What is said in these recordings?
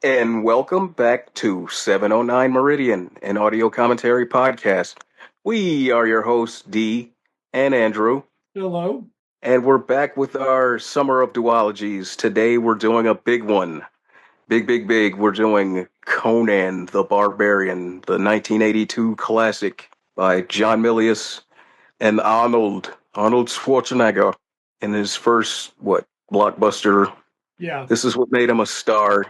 And welcome back to 709 Meridian, an audio commentary podcast. We are your hosts, Dee and Andrew, Hello. and we're back with our Summer of Duologies. Today we're doing a big one. Big. We're doing Conan the Barbarian, the 1982 classic by John Milius and Arnold Schwarzenegger in his first, blockbuster. Yeah. This is what made him a star.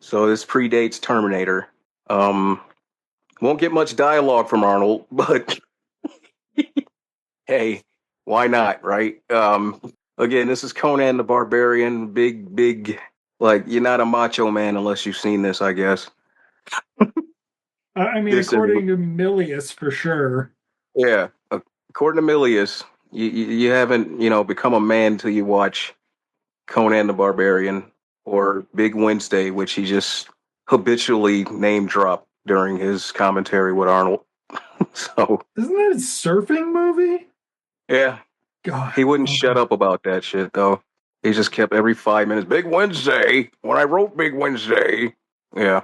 So this predates Terminator. Won't get much dialogue from Arnold, but hey, why not, right? Again, this is Conan the Barbarian. Big, like, you're not a macho man unless you've seen this, I guess. Yes, According to Milius, for sure. yeah. According to Milius, you haven't, become a man till you watch Conan the Barbarian or Big Wednesday, which he just habitually name dropped during his commentary with Arnold. So Isn't that a surfing movie? yeah, God. he wouldn't shut up about that shit though. He just kept every 5 minutes, Big Wednesday. When I wrote Big Wednesday, yeah.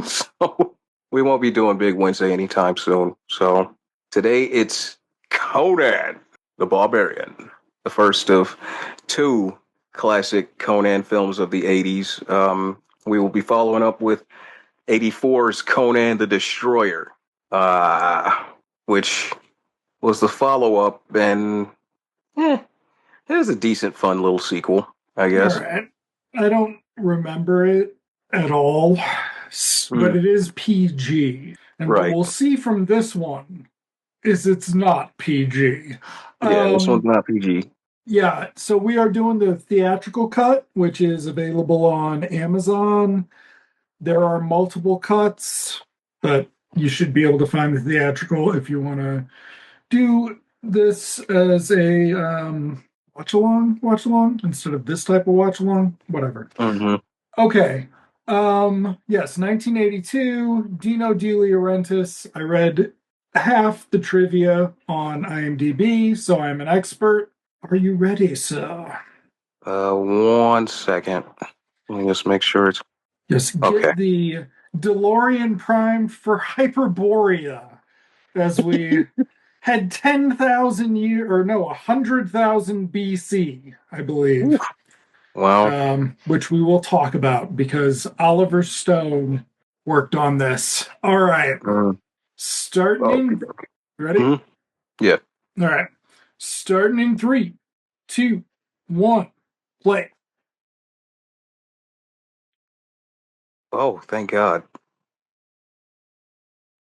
So we won't be doing Big Wednesday anytime soon. So today it's Conan the Barbarian, the first of two classic Conan films of the 80s. We will be following up with 84's Conan the Destroyer, which was the follow-up, and it was a decent, fun little sequel, I guess. All right. I don't remember it at all, but it is PG. And Right. what we'll see from this one is it's not PG. Yeah, this one's not PG. Yeah, so we are doing the theatrical cut, which is available on Amazon. There are multiple cuts, but you should be able to find the theatrical if you want to do this as a watch along instead of this type of watch along, whatever. Mm-hmm. Okay. Yes, 1982, Dino De Laurentiis. I read half the trivia on IMDb, so I'm an expert. Are you ready, sir? 1 second. Let me just make sure it's Just okay. get the DeLorean primed for Hyperborea as we had 10,000 years, or no, 100,000 BC, I believe. Wow. Which we will talk about because Oliver Stone worked on this. All right. Starting. Okay. Ready? Mm-hmm. Yeah. All right. Starting in 3, 2, 1, play. Oh, thank God.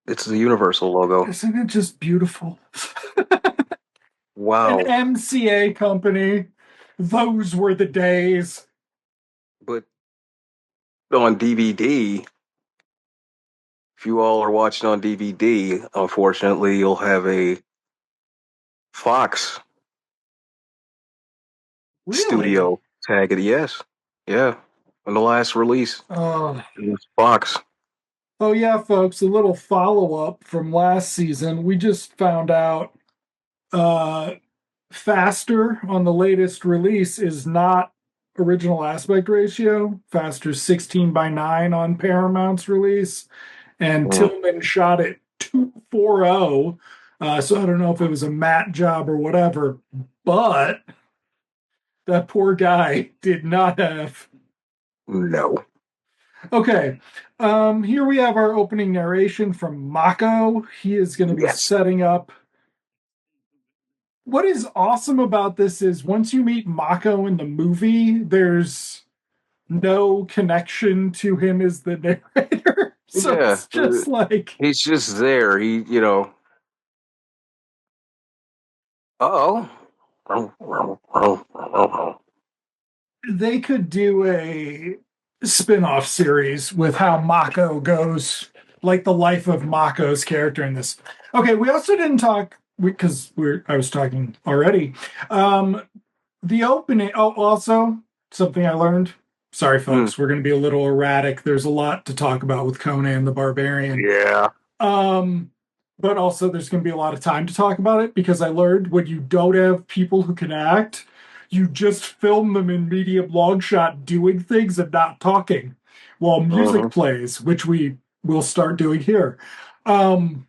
It's the Universal logo. Isn't it just beautiful? Wow. An MCA company. Those were the days. But on DVD, if you all are watching on DVD, unfortunately, you'll have a Fox studio tag. Yes. Yeah. On the last release, it was Fox. Oh, yeah, folks, a little follow-up from last season. We just found out Faster on the latest release is not original aspect ratio. Faster's 16:9 on Paramount's release, and Tillman shot it 240. So I don't know if it was a matte job or whatever, but that poor guy did not have. No. Okay. Here we have our opening narration from Mako. He is going to be setting up. What is awesome about this is once you meet Mako in the movie, there's no connection to him as the narrator. So it's just like he's just there. Uh-oh. They could do a spin-off series with how Mako goes, like the life of Mako's character in this. Okay, we also didn't talk because I was talking already. The opening. Oh, also something I learned. Sorry, folks, we're going to be a little erratic. There's a lot to talk about with Conan the Barbarian. Yeah. But also there's going to be a lot of time to talk about it because I learned when you don't have people who can act, you just film them in medium long shot doing things and not talking. while Hmm. music plays, which we will start doing here. Um,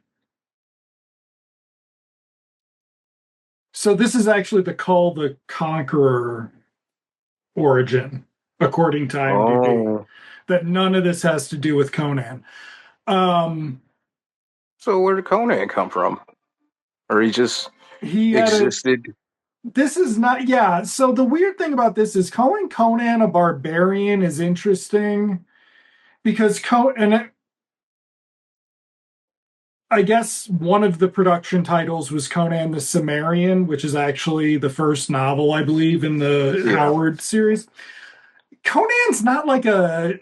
so this is actually the Call the Conqueror origin, according to IMDb. Oh, That none of this has to do with Conan. Um, so where did Conan come from? Or he just he had a existed? this is not yeah. So the weird thing about this is calling Conan a barbarian is interesting because I guess one of the production titles was Conan the Cimmerian, which is actually the first novel, I believe, in the Yeah. Howard series. Conan's not like a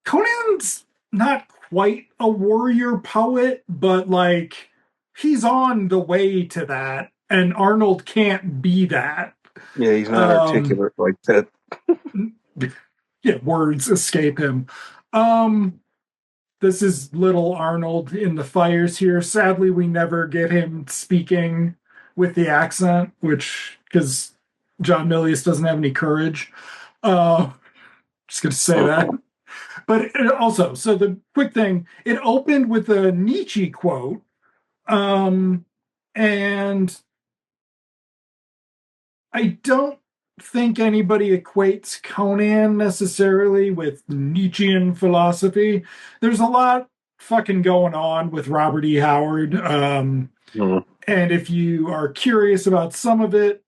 Conan's not quite a warrior poet, but like he's on the way to that, and Arnold can't be that. Yeah, he's not Um, articulate like that. yeah, words escape him. Um, this is little Arnold in the fires here. Sadly, we never get him speaking with the accent, which because John Milius doesn't have any courage. Just gonna say that. But also, so the quick thing, it opened with a Nietzsche quote, um, and I don't think anybody equates Conan necessarily with Nietzschean philosophy. There's a lot fucking going on with Robert E. Howard. Mhm. And if you are curious about some of it,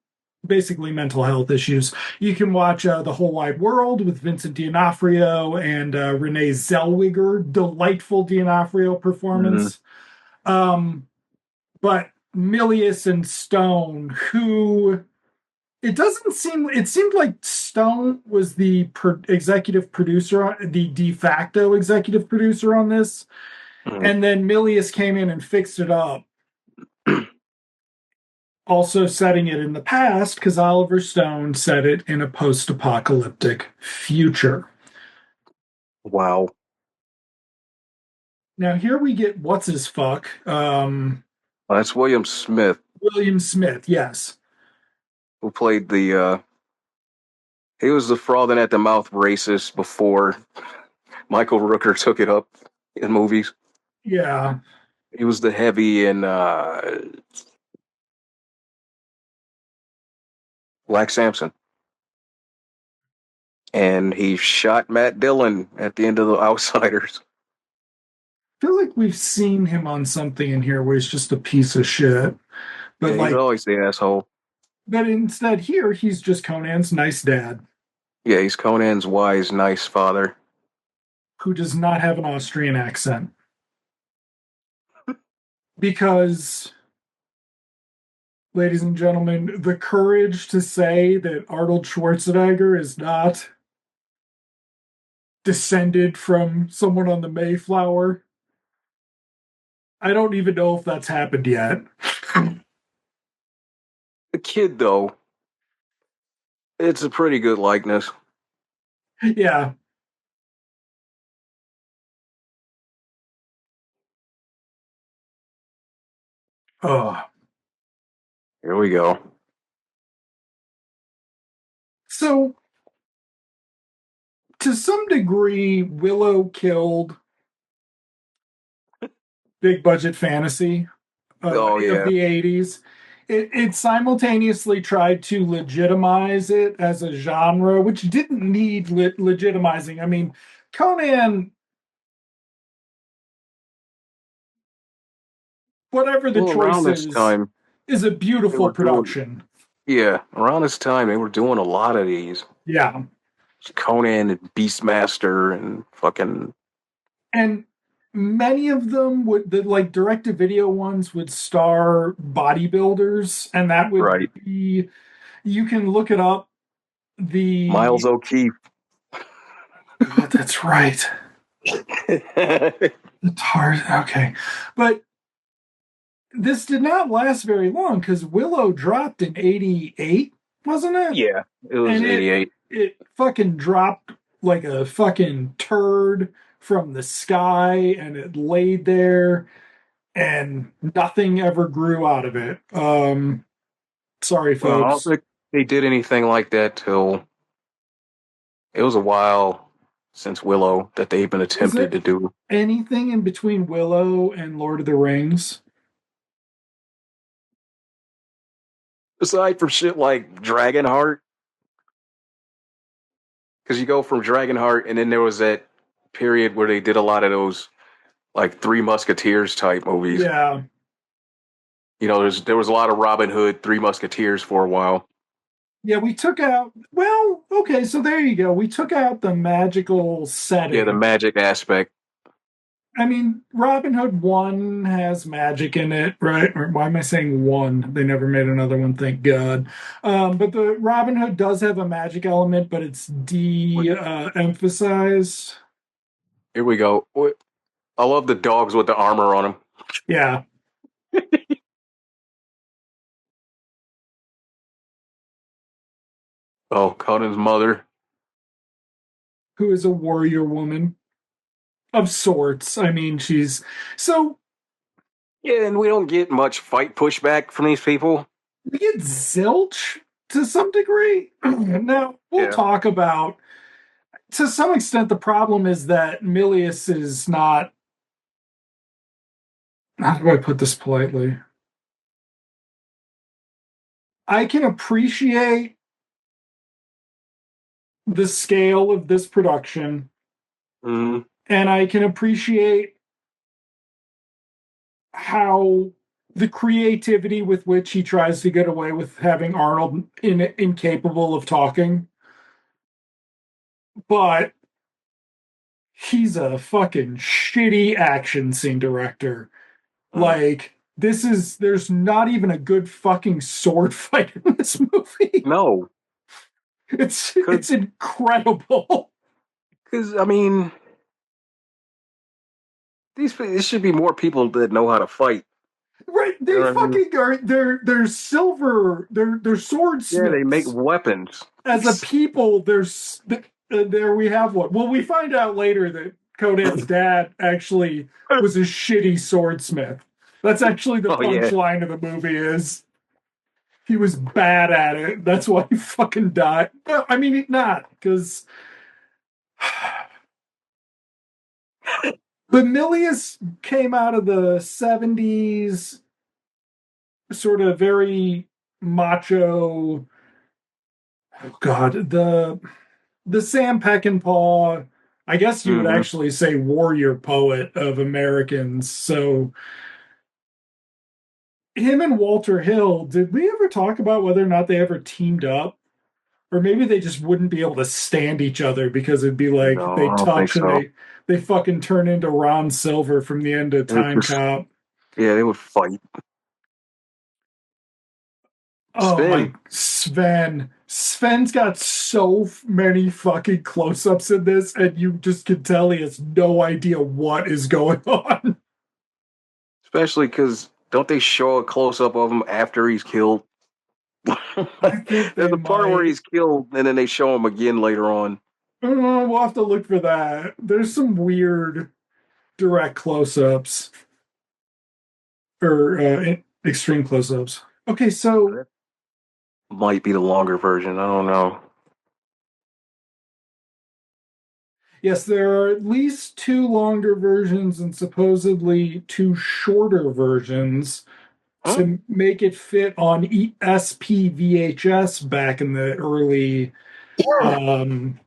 basically mental health issues, you can watch The Whole Wide World with Vincent D'Onofrio and Renee Zellweger. Delightful D'Onofrio Mhm. performance. Um, but Milius and Stone, who it doesn't seem, it seemed like Stone was the executive producer, the de facto executive producer on this. Mhm. And then Milius came in and fixed it up, also setting it in the past because Oliver Stone set it in a post apocalyptic future. Wow. Now, here we get what's his fuck? That's William Smith, William Smith, yes. who played he was the frothing at the mouth racist before Michael Rooker took it up in movies. Yeah. He was the heavy in Black Samson. And he shot Matt Dillon at the end of The Outsiders. I feel like we've seen him on something in here where he's just a piece of shit. But Yeah, he's like, always the asshole. but instead here, he's just Conan's nice dad Yeah, he's Conan's wise, nice father. who does not have an Austrian accent. Because, ladies and gentlemen, the courage to say that Arnold Schwarzenegger is not descended from someone on the Mayflower. I don't even know if that's happened yet. The kid, though, it's a pretty good likeness. Yeah. Oh. Here we go. So, to some degree, Willow killed big budget fantasy Oh, of yeah. the 80s. It simultaneously tried to legitimize it as a genre, which didn't need legitimizing. I mean, Conan, whatever the Well, around choice this time, is a they beautiful were doing, production. yeah, around this time, they were doing a lot of these. Yeah. Conan and Beastmaster and fucking, And many of them would, the like direct to video ones would star bodybuilders, and that would right. be, you can look it up. Miles The O'Keefe. God, that's right. The tar. Okay, but this did not last very long because Willow dropped in '88, wasn't it? Yeah, it was And it 88. it fucking dropped like a fucking turd from the sky, and it laid there, and nothing ever grew out of it. Sorry, Well, I don't folks. think they did anything like that till it was a while. since Willow that they've been Is attempted there to do. anything in between Willow and Lord of the Rings? Aside from shit like Dragonheart, because you go from Dragonheart, and then there was that period where they did a lot of those like Three Musketeers type movies. Yeah. There was a lot of Robin Hood, Three Musketeers for a while. Yeah, we took out, well, okay, so there you go. We took out the magical Yeah, the setting. magic aspect. I mean, Robin Hood 1 has magic in it, right? Or why am I saying one? They never made another one, thank God. But the Robin Hood does have a magic element, but it's de-emphasized. Here we go. I love the dogs with the armor on them. Yeah, Oh, Conan's mother. who is a warrior woman of sorts. I mean, she's so Yeah, and we don't get much fight pushback from these people. we get zilch to some degree. Now, we'll Yeah. talk about to some extent the problem is that Milius is not, how do I put this politely? I can appreciate the scale of this production, Mm-hmm. and I can appreciate how the creativity with which he tries to get away with having Arnold incapable of talking. But he's a fucking shitty action scene director. Mm. Like, there's not even a good fucking sword fight in this movie. No, It's incredible. because I mean, these should be more people that know how to fight. Right? You They know what I mean? fucking are. They're silver. They're Yeah, they make swordsmiths. weapons. As a people, there we have one. Well, we find out later that Conan's dad actually was a shitty swordsmith. That's actually the Oh yeah, punchline of the movie is he was bad at it. That's why he fucking died. Well, I mean, not because Bemilius came out of the 70s, sort of very macho. Oh God, the Sam Peckinpah, I guess you would hmm actually say warrior poet of Americans. So him and Walter Hill, did we ever talk about whether or not they ever teamed up? Or maybe they just wouldn't be able to stand each other because it'd be like no, they I don't think touch and so. they fucking turn into Ron Silver from the end of It was Time just Cop. yeah, they would fight. Oh my Spin. Sven. Sven's got so many fucking close-ups in this, and you just can tell he has no idea what is going on. Especially because don't they show a close up of him after he's killed? I think There's they a part where might. he's killed, and then they show him again later on. We'll have to look for that. There's some weird direct close-ups or extreme close-ups. Okay, so That might be the longer version. I don't know. yes, there are at least two longer versions and supposedly two shorter versions Huh? to make it fit on SPVHS um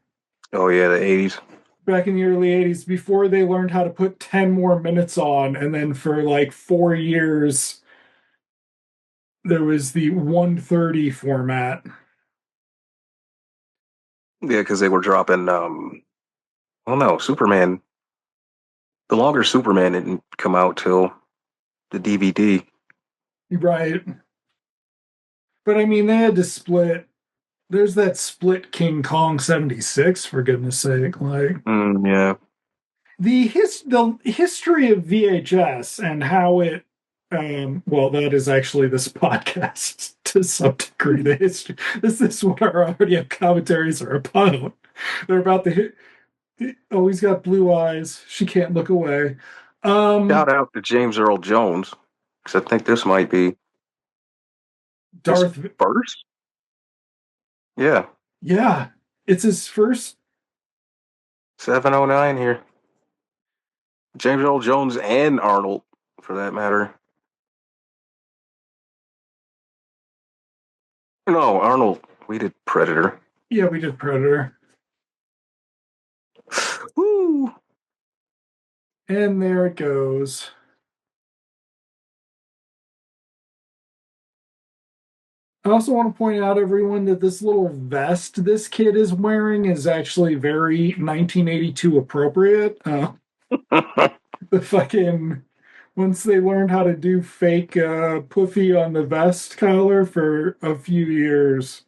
Oh yeah, the '80s. back in the early 80s before they learned how to put 10 more minutes on, and then for like 4 years there was the 130 format. Yeah, because they were dropping. Oh no, Superman. The longer Superman didn't come out till the DVD. Right. But I mean they had to split. There's that split King Kong 76, for goodness sake. Like Yeah. the history of VHS and how it well, that is actually this podcast to some degree. The history. This is what our audio commentaries are about. They're about oh, he's got blue eyes. She can't look away. Shout out to James Earl Jones because I think this might be his Darth. first. Yeah. Yeah, it's his first. 709 here. James Earl Jones and Arnold, for that matter. No, Arnold. We did Predator. Yeah, we did Predator. Woo! And there it goes. I also want to point out, everyone, that this little vest this kid is wearing is actually very 1982 appropriate. The fucking once they learned how to do fake puffy on the vest collar for a few years,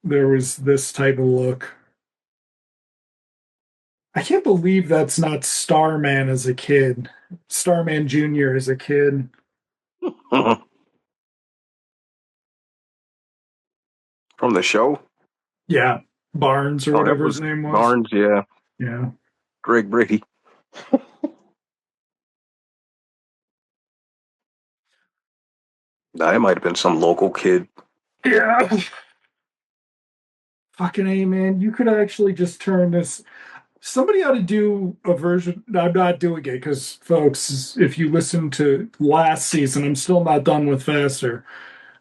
there was this type of look. I can't believe that's not Starman as a kid. Starman Jr. as a kid. From the show? Yeah. Barnes or Oh, that whatever his was name was. Barnes, yeah. Yeah. Greg Brady. Nah, it might have been some local kid. Yeah. Fucking A, man. You could actually just turn this. Somebody ought to do a version. I'm not doing it because, folks, if you listen to last season, I'm still not done with Faster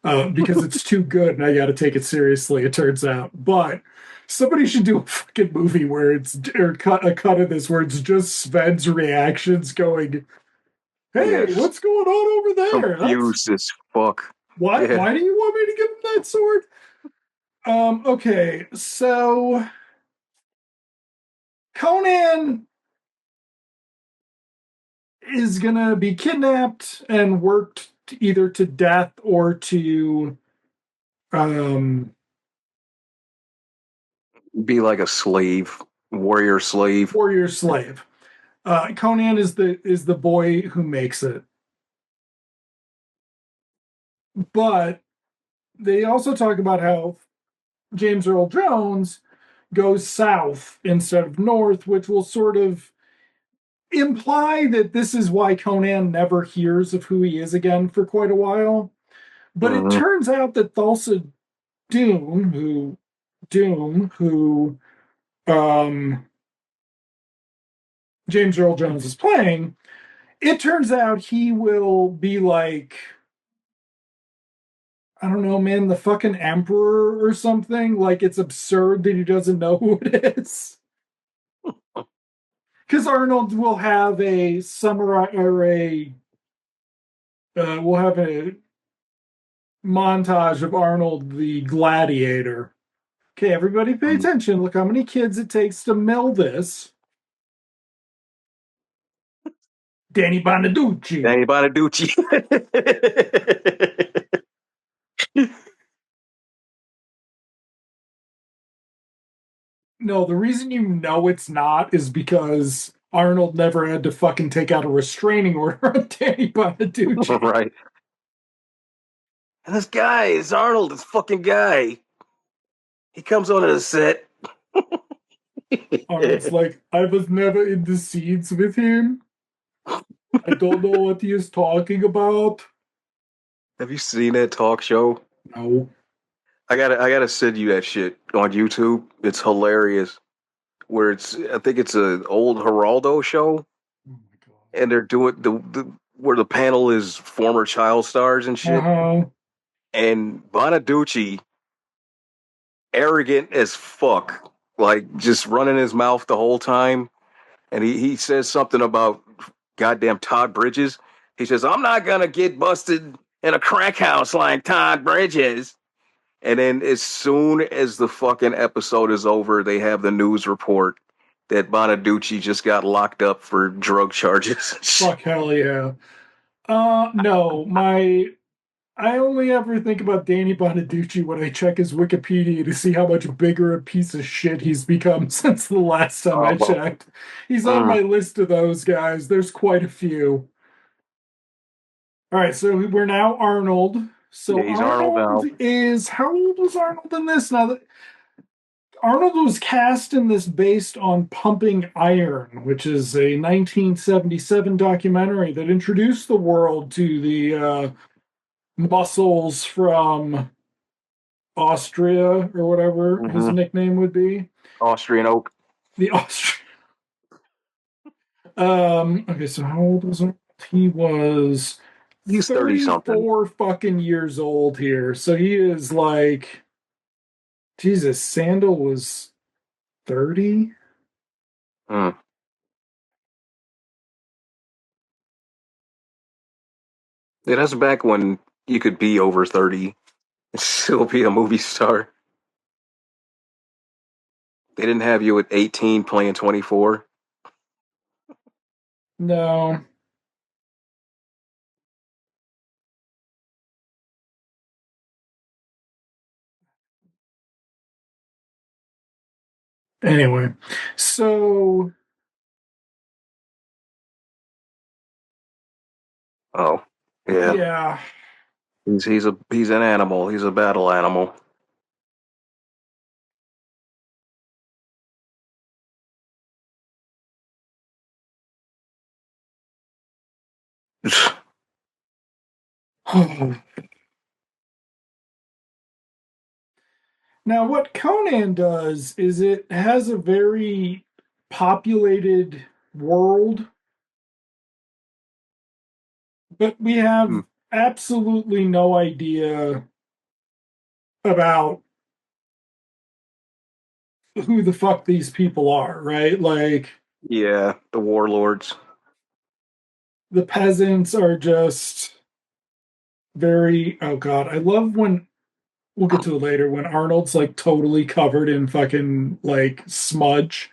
because it's too good and I got to take it seriously, it turns out. But somebody should do a fucking movie where it's, or cut a cut of this where it's just Sven's reactions going, hey, Yes. what's going on over there? That's Confused as fuck. why. Yeah. Why do you want me to give him that sword? Okay, so Conan is gonna be kidnapped and worked either to death or to um Be like a slave, warrior slave. warrior slave. Conan is the boy who makes it. But they also talk about how James Earl Jones goes south instead of north, which will sort of imply that this is why Conan never hears of who he is again for quite a while. But it Mm-hmm. turns out that Thulsa Doom, who um, James Earl Jones is playing, it turns out he will be like, I don't know, man, the fucking emperor or something. Like, it's absurd that he doesn't know who it is. Because Arnold will have a samurai or we'll have a montage of Arnold the gladiator. Okay, everybody pay attention. Look how many kids it takes to mill this. Danny Bonaducci. Danny Bonaducci. No, the reason you know it's not is because Arnold never had to fucking take out a restraining order on Danny Bonaducci. Right. And this guy is Arnold, this fucking guy. He comes onto the set. Arnold's like, I was never in the scenes with him. I don't know what he is talking about. Have you seen that talk show? No. I gotta send you that shit on YouTube. It's hilarious. Where I think it's an old Geraldo show, Oh my and they're doing the where the panel is former child stars and god. shit. Uh-huh. And Bonaducci, arrogant as fuck, like just running his mouth the whole time. And he says something about goddamn Todd Bridges. He says, I'm not gonna get busted in a crack house like Todd Bridges. And then as soon as the fucking episode is over, they have the news report that Bonaducci just got locked up for drug charges. Fuck hell yeah. No, I only ever think about Danny Bonaducci when I check his Wikipedia to see how much bigger a piece of shit he's become since the last time I Oh, checked. He's on my list of those guys. There's quite a few. All right, so we're now Arnold. yeah, So he's Arnold Arnold now. is how old was Arnold in this? Now that Arnold was cast in this based on Pumping Iron, which is a 1977 documentary that introduced the world to the muscles from Austria or whatever his Mm-hmm. nickname would be. Austrian Oak. The Austrian. Okay, so how old was he? He was He's 30 something. 34 fucking years old here. So he is like, Jesus, Sandahl was 30? Mm. Yeah, that's back when you could be over 30 and still be a movie star. They didn't have you at 18 playing 24. No. Anyway, so Oh, yeah. yeah. He's an animal. He's a battle animal. Now, what Conan does is it has a very populated world, but we have Mm. absolutely no idea about who the fuck these people are, right? Like Yeah, the warlords. the peasants are just very, oh God, I love when we'll get to it later when Arnold's like totally covered in fucking like smudge,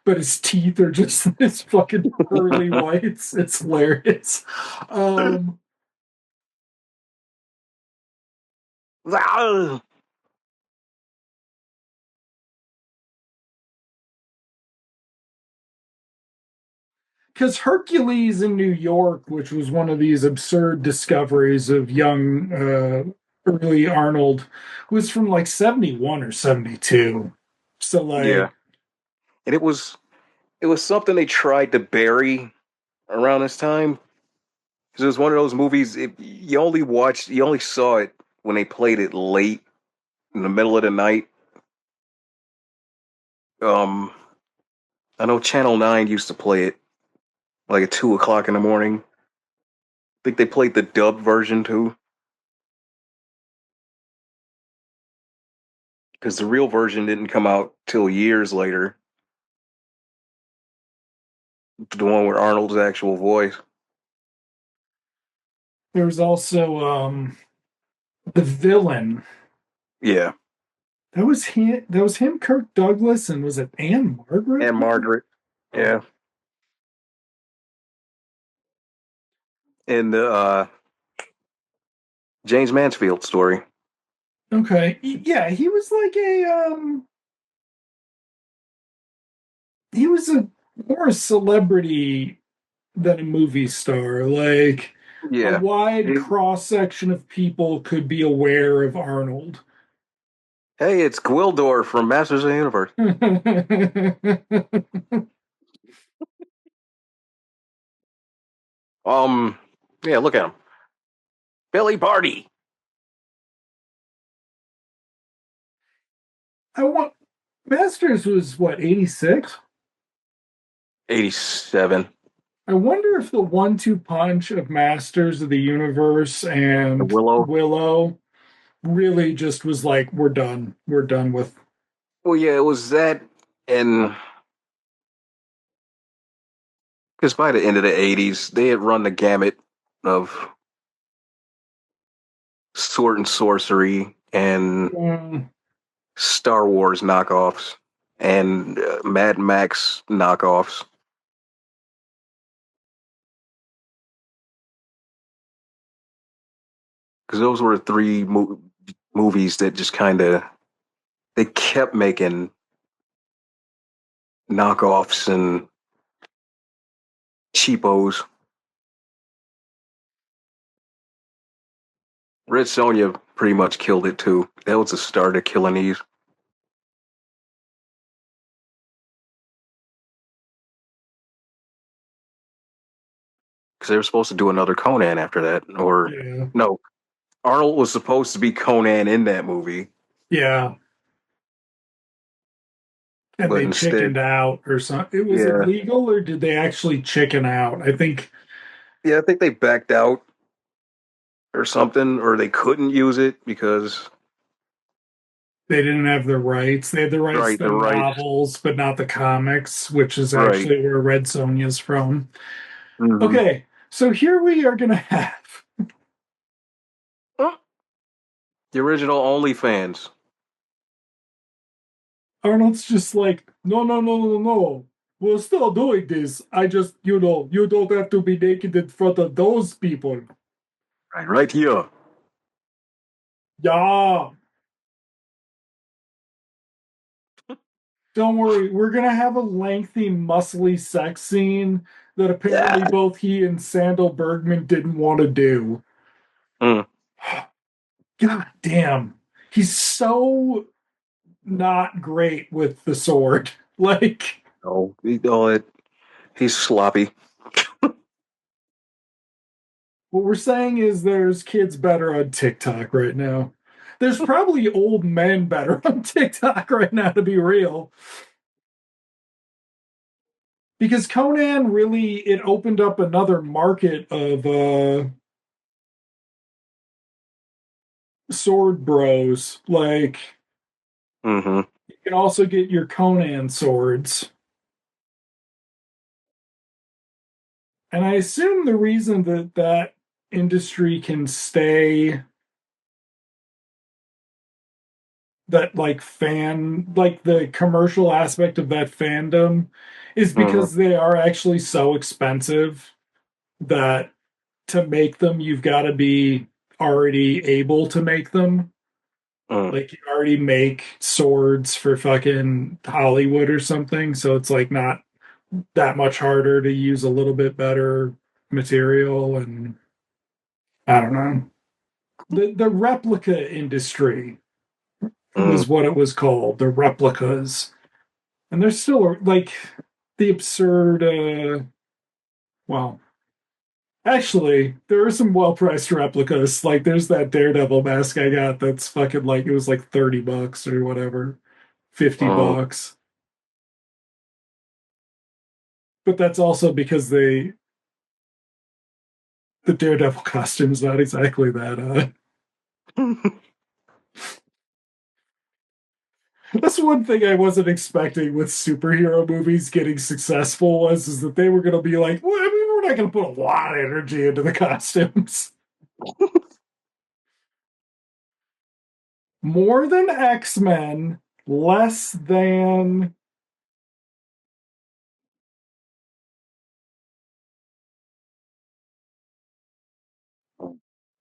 but his teeth are just this fucking pearly whites. It's hilarious. Um, because Hercules in New York, which was one of these absurd discoveries of young early Arnold, was from like 71 or 72. So Yeah, like and it was something they tried to bury around this time. 'Cause it was one of those movies. You only saw it when they played it late in the middle of the night. Um, I know Channel 9 used to play it like at 2 o'clock in the morning. I think they played the dub version too, because the real version didn't come out till years later. The one with Arnold's actual voice. there was also the villain. Yeah, That was him, Kirk Douglas, and was it Anne Margaret? and Margaret. Yeah, in the James Mansfield story. Okay. Yeah, he was like he was a more a celebrity than a movie star. Like a Yeah. wide Hey, cross section of people could be aware of Arnold. it's Gwildor from Masters of the Universe. Um, yeah, look at him. Billy Barty. I want Masters was what, 86? 87. I wonder if the 1-2 punch of Masters of the Universe The and Willow. Willow really just was like, we're done. We're done with. Well, yeah, it was that, and because by the end of the 80s, they had run the gamut of sword and sorcery and um, Star Wars knockoffs and Mad Max knockoffs. Because those were three movies that just kind of they kept making knockoffs and cheapos. Red Sonja pretty much killed it too. That was the start of killing these. Because they were supposed to do another Conan after that. Or, yeah. no, Arnold was supposed to be Conan in that movie. Yeah. and but they instead, chickened out or something. Was it yeah, legal or did they actually chicken out? I think yeah, I think they backed out or something, or they couldn't use it because they didn't have the rights. They had the rights to right, the the rights, novels, but not the comics, which is right. actually where Red Sonja's from. Mm-hmm. Okay, so here we are going to have The original OnlyFans. Arnold's just like, no, no, no, no, no. We're still doing this. I just, you don't have to be naked in front of those people. Right, right here. Yeah, don't worry. We're going to have a lengthy, muscly sex scene that Yeah. apparently both he and Sandahl Bergman didn't want to do. Mm. God damn. He's so not great with the sword. Like, Oh, oh, he's sloppy. what we're saying is there's kids better on TikTok right now. There's probably old men better on TikTok right now, to be real. Because Conan really it opened up another market of sword bros. Like Mm-hmm. you can also get your Conan swords. And I assume the reason that that industry can stay that like fan like the commercial aspect of that fandom is Mm-hmm. because they are actually so expensive that to make them you've got to be already able to make them Mm. like you already make swords for fucking Hollywood or something so it's like not that much harder to use a little bit better material and I don't know the replica industry Mm. was what it was called the replicas. And there's still like the absurd. Well, actually, there are some well-priced replicas. Like there's that Daredevil mask I got that's fucking like it was like $30 or whatever, 50 Mm. bucks. But that's also because the Daredevil costume is not exactly that. That's one thing I wasn't expecting with superhero movies getting successful was is that they were going to be like, well, I mean, we're not going to put a lot of energy into the costumes. More than X-Men, less than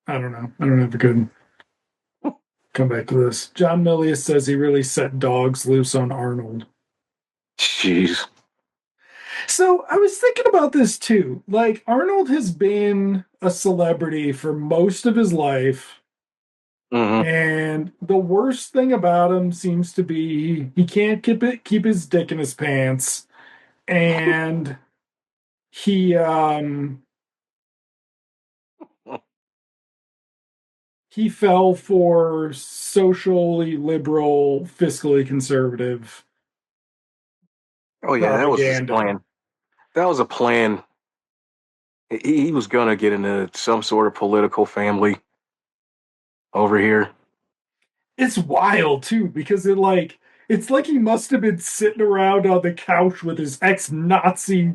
I don't know. I don't have a good come back to this. John Milius says he really set dogs loose on Arnold. Jeez. So I was thinking about this too. Like Arnold has been a celebrity for most of his life, Mm-hmm. and the worst thing about him seems to be he can't keep his dick in his pants, and he he fell for socially liberal, fiscally conservative Oh yeah, that was his propaganda. plan. That was a plan. He was gonna get into some sort of political family over here. It's wild too because it's like he must have been sitting around on the couch with his ex-Nazi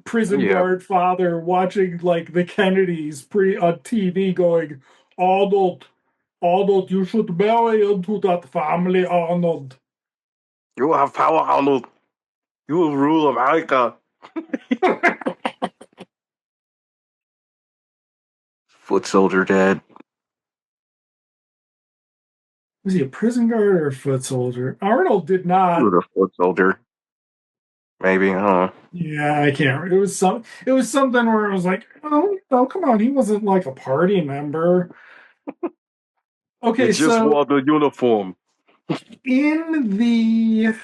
prison Yeah. guard father watching like the Kennedys pre on TV going, Arnold, Arnold, you should marry into that family, Arnold. You will have power, Arnold. You will rule America. Foot soldier dad. Was he a prison guard or a foot soldier? Arnold did He not. was a foot soldier. Maybe. I don't know. Yeah, I can't. It was something where it was like, oh, oh, come on, he wasn't like a party member. He Okay, just so wore the uniform. in the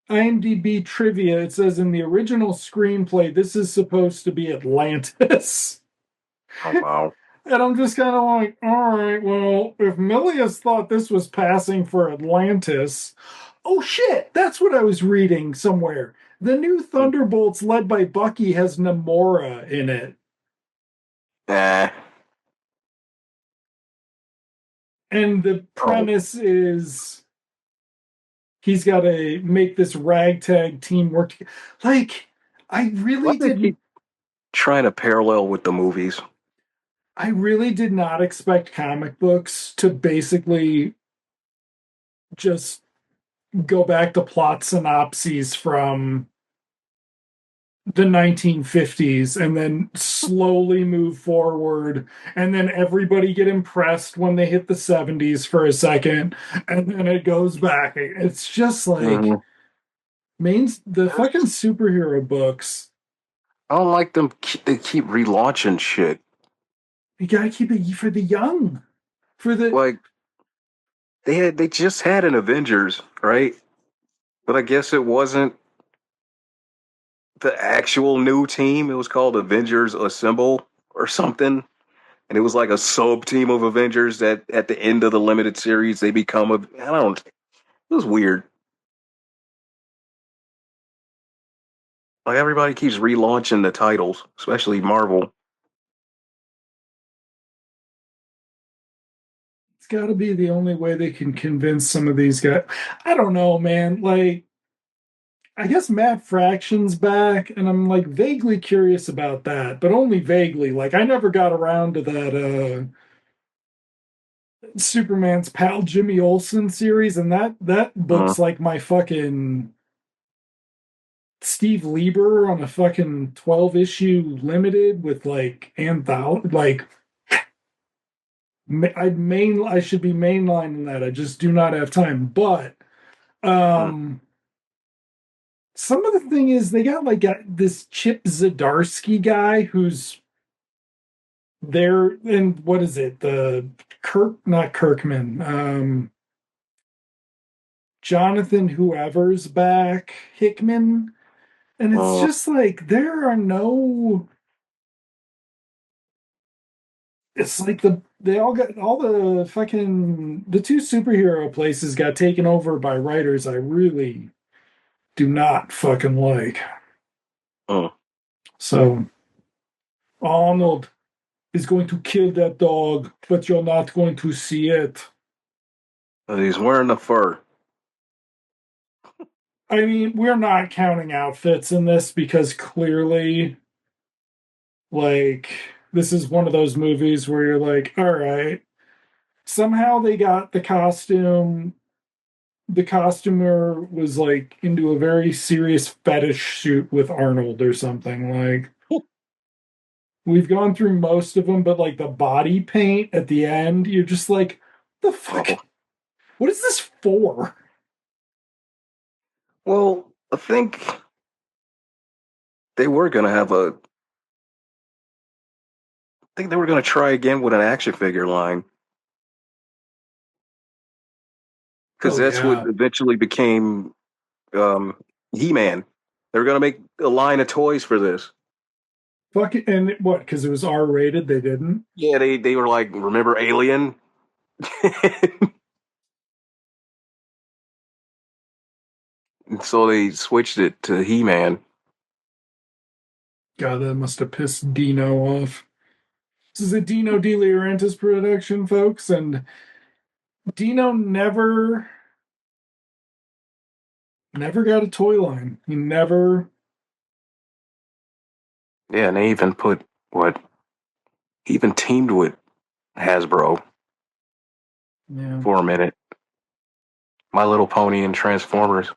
IMDb trivia, it says in the original screenplay, this is supposed to be Atlantis. Oh wow. And I'm just kind of like, all right, well, if Milius thought this was passing for Atlantis, Oh shit, that's what I was reading somewhere. The new Thunderbolts led by Bucky has Namora in it. Eh. And the Oh, premise is he's got to make this ragtag team work together. Like, I why really do they didn't. keep trying to parallel with the movies? I really did not expect comic books to basically just go back to plot synopses from the 1950s and then slowly move forward and then everybody get impressed when they hit the 70s for a second and then it goes back. It's just like Mm-hmm. the fucking superhero books. I don't like them. They keep relaunching shit. You gotta keep it for the young, for the Like they just had an Avengers, right? But I guess it wasn't the actual new team. It was called Avengers Assemble or something. And it was like a sub team of Avengers that at the end of the limited series they become a. I don't. It was weird. Like everybody keeps relaunching the titles, especially Marvel. it's got to be the only way they can convince some of these guys. I don't know, man. Like, I guess Matt Fraction's back, and I'm like vaguely curious about that, but only vaguely. Like, I never got around to that Superman's pal Jimmy Olsen series, and that Uh, book's like my fucking Steve Lieber on a fucking 12 issue limited with like anthology. Like, I should be mainlining that. I just do not have time, but. uh, Um, some of the thing is they got like this Chip Zdarsky guy who's there in what is it? The not Kirkman. Jonathan whoever's back, Hickman. And it's uh, just like there are no it's like they all got all the fucking the two superhero places got taken over by writers I really do not fucking like. uh. So Arnold is going to kill that dog, but you're not going to see it. He's wearing the fur. I mean, we're not counting outfits in this because clearly, like, this is one of those movies where you're like, all right, somehow they got the costume. The costumer was like into a very serious fetish shoot with Arnold or something. Like, we've gone through most of them, but like the body paint at the end, you're just like, the fuck? Oh. What is this for? Well, I think they were gonna have a. I think they were gonna try again with an action figure line because Oh, that's what yeah. eventually became um, He-Man. They were gonna make a line of toys for this. Fuck it. And what? Because it was R rated, they didn't. Yeah, they were like, remember Alien? And so they switched it to He-Man. God, that must have pissed Dino off. This is a Dino De Laurentiis production, folks, and Dino never got a toy line. He never. Yeah, and they even put what? He even teamed with Hasbro Yeah, for a minute. My Little Pony and Transformers.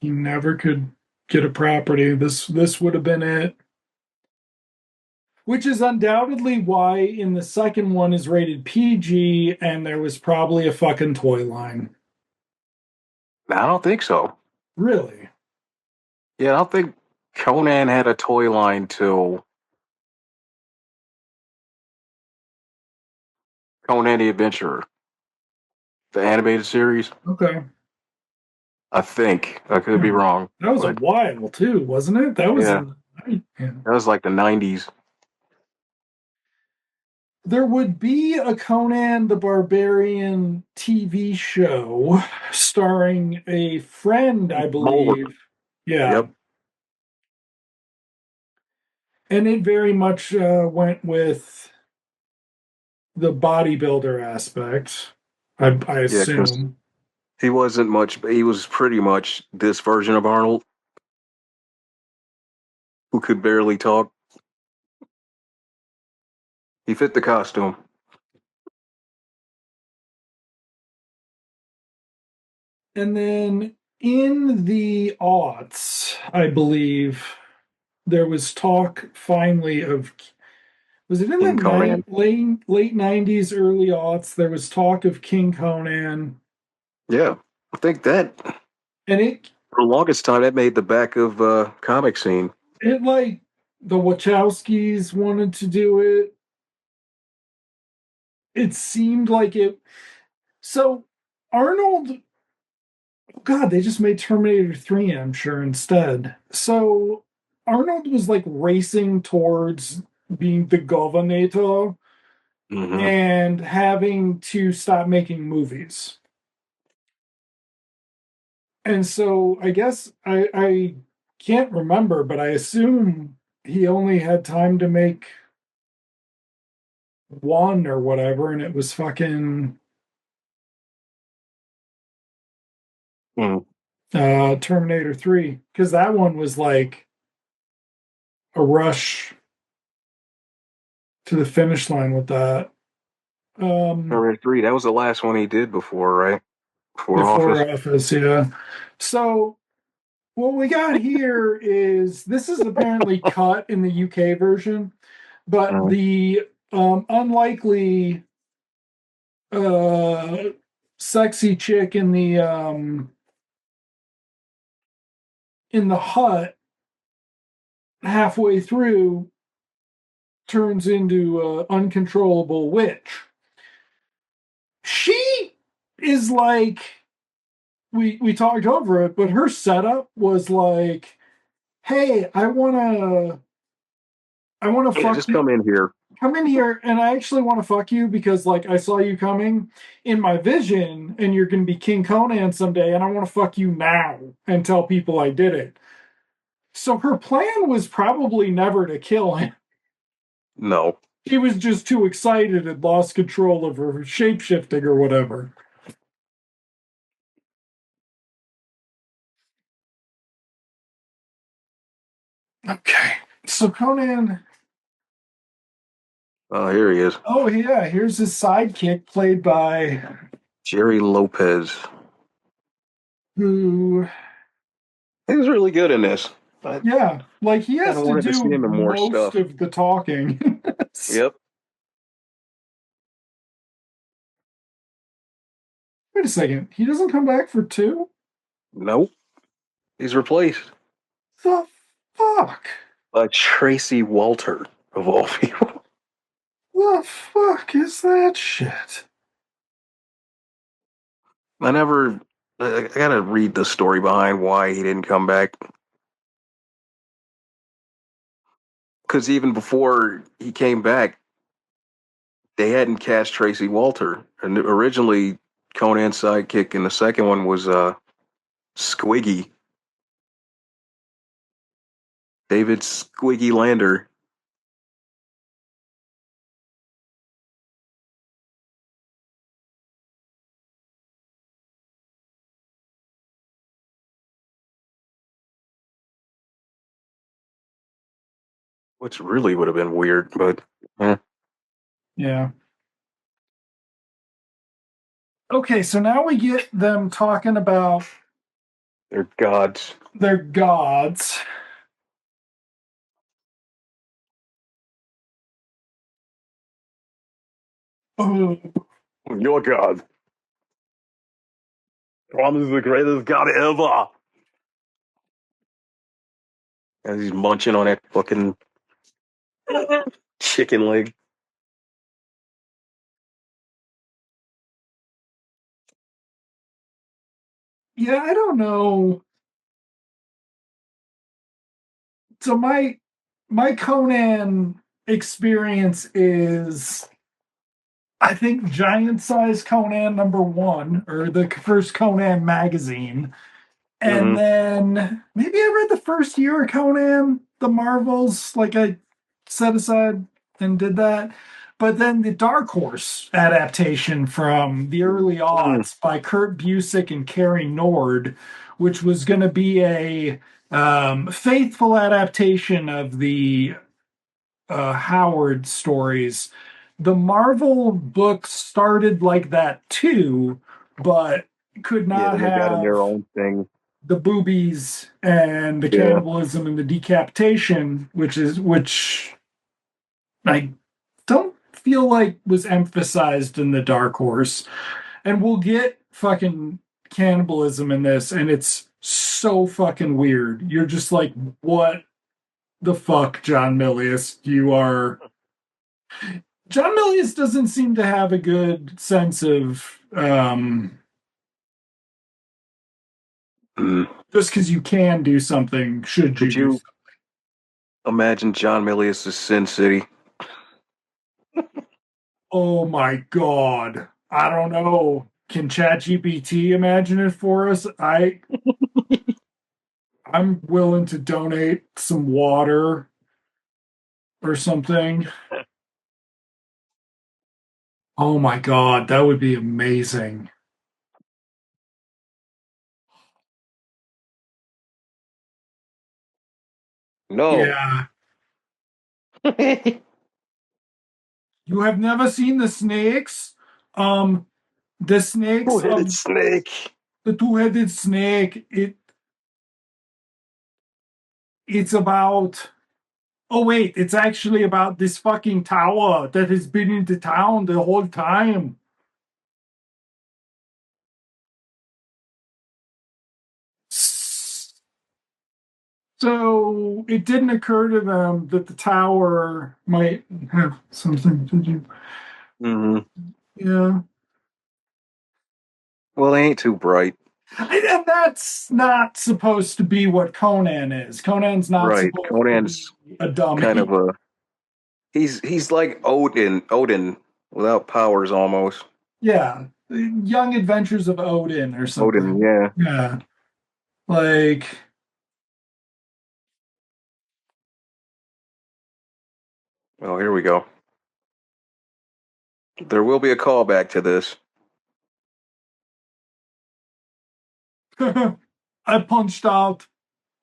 he never could get a property. This would have been it. Which is undoubtedly why in the second one is rated PG, and there was probably a fucking toy line. I don't think so. Really? Yeah, I don't think Conan had a toy line till Conan the Adventurer, the animated series. Okay. I think I could be Hmm. wrong, That was a but while too, wasn't it? That was yeah, in the. Yeah. that was like the '90s. there would be a Conan the Barbarian TV show starring a friend, I Bowler. believe. Yeah. Yep. And it very much went with the bodybuilder aspect, I Yeah, because assume. he wasn't much. He was pretty much this version of Arnold who could barely talk. He fit the costume. And then in the aughts, I believe, there was talk finally of, was it in the King Conan. late 90s, early aughts? There was talk of King Conan, Yeah, I think that and for the longest time that made the back of comic scene. it like the Wachowskis wanted to do it. It seemed like it. So Arnold, God, they just made Terminator 3, I'm sure, instead. So Arnold was like racing towards being the Governator Hmm. and having to stop making movies. And so I guess I can't remember, but I assume he only had time to make one or whatever, and it was fucking Mm. Terminator 3. Because that one was like a rush to the finish line with that. Um Terminator 3. That was the last one he did before, right? Before Office. before Office, yeah. So what we got here is this is apparently cut in the UK version, but Mm. the unlikely uh sexy chick in the hut halfway through turns into an uncontrollable witch. She is like, we talked over it, but her setup was like, hey, I wanna Yeah, fuck just you. come in here. Come in here, and I actually want to fuck you because like I saw you coming in my vision, and you're gonna be King Conan someday, and I want to fuck you now and tell people I did it. So her plan was probably never to kill him. No. She was just too excited and lost control of her shapeshifting or whatever. Okay. So Conan, Oh, here he is. oh yeah, here's his sidekick played by Jerry Lopez. who, He was really good in this. I yeah, like he kind has of to wanted to see do him in more most stuff. of the talking. Yep. Wait a second, he doesn't come back for two? Nope. He's replaced The fuck? by Tracy Walter, of all people. The fuck is that shit? I never. I gotta read the story behind why he didn't come back. Because even before he came back, they hadn't cast Tracy Walter. And originally, Conan's sidekick in the second one was Squiggy, David Squiggy Lander. Which really would have been weird, but Yeah. Okay, so now we get them talking about they're gods. their gods. Oh, Your god. Crom is the greatest god ever. As he's munching on that fucking chicken leg. yeah, I don't know. So my Conan experience is I think Giant Size Conan #1, or the first Conan magazine. And Hmm. then maybe I read the first year of Conan, the Marvels, like I set aside and did that. But then the Dark Horse adaptation from the early aughts by Kurt Busiek and Cary Nord, which was going to be a faithful adaptation of the Howard stories. The Marvel books started like that too, but could Yeah, not then they got in their have own thing. the boobies and the Yeah. cannibalism and the decapitation, which I don't feel like was emphasized in the Dark Horse. And we'll get fucking cannibalism in this, and it's so fucking weird. You're just like, what the fuck, John Milius? You are. John Milius doesn't seem to have a good sense of Mm. just because you can do something, should you Could do you something? imagine John Milius' Sin City? Oh my God. I don't know. Can ChatGPT imagine it for us? I'm willing to donate some water or something. Oh my God, that would be amazing. No. Yeah. You have never seen the snakes? Um, the snakes Two-headed of snake. the two-headed snake. It's about. Oh wait, it's actually about this fucking tower that has been in the town the whole time. So it didn't occur to them that the tower might have something to do. Hmm. Yeah. Well, they ain't too bright. And that's not supposed to be what Conan is. Conan's not Right. supposed to be Conan's a kind of dummy. a he's like Odin without powers almost. Yeah. Young Adventures of Odin or Odin, something. yeah. Yeah. Like, Oh, here we go. There will be a callback to this. I punched out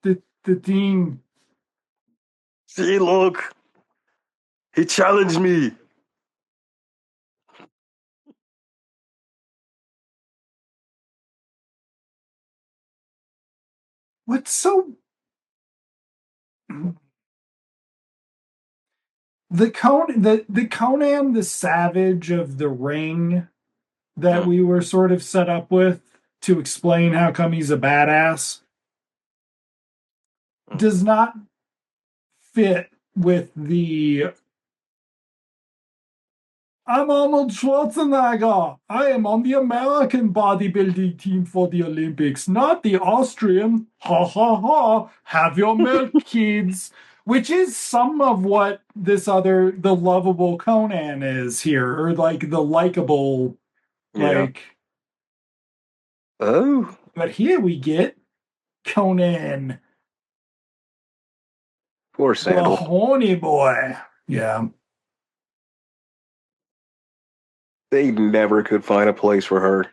the dean. See, look, he challenged me. What's so the Conan the Savage of the Ring that Mm. we were sort of set up with to explain how come he's a badass Mm. does not fit with the I'm Arnold Schwarzenegger. I am on the American bodybuilding team for the Olympics, not the Austrian. Ha ha ha. Have your milk, kids. Which is some of what the lovable Conan is here, or like the likable, Yeah. like, Oh, but here we get Conan, poor the Sandahl. horny boy. Yeah. They never could find a place for her.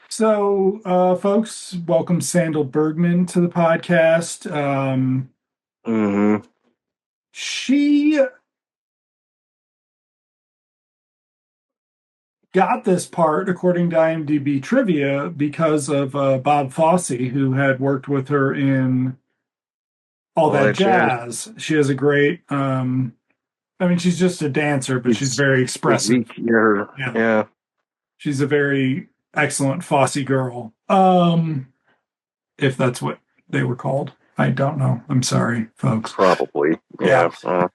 So, folks, welcome Sandahl Bergman to the podcast. Hmm. She got this part, according to IMDb trivia, because of Bob Fosse, who had worked with her in All All That that jazz. Jazz. She has a great, I mean, she's just a dancer, but she's His very expressive. physique, yeah, Yeah. yeah, She's a very excellent Fosse girl. If that's what they were called. I don't know. I'm sorry, folks. probably, Yeah. yeah.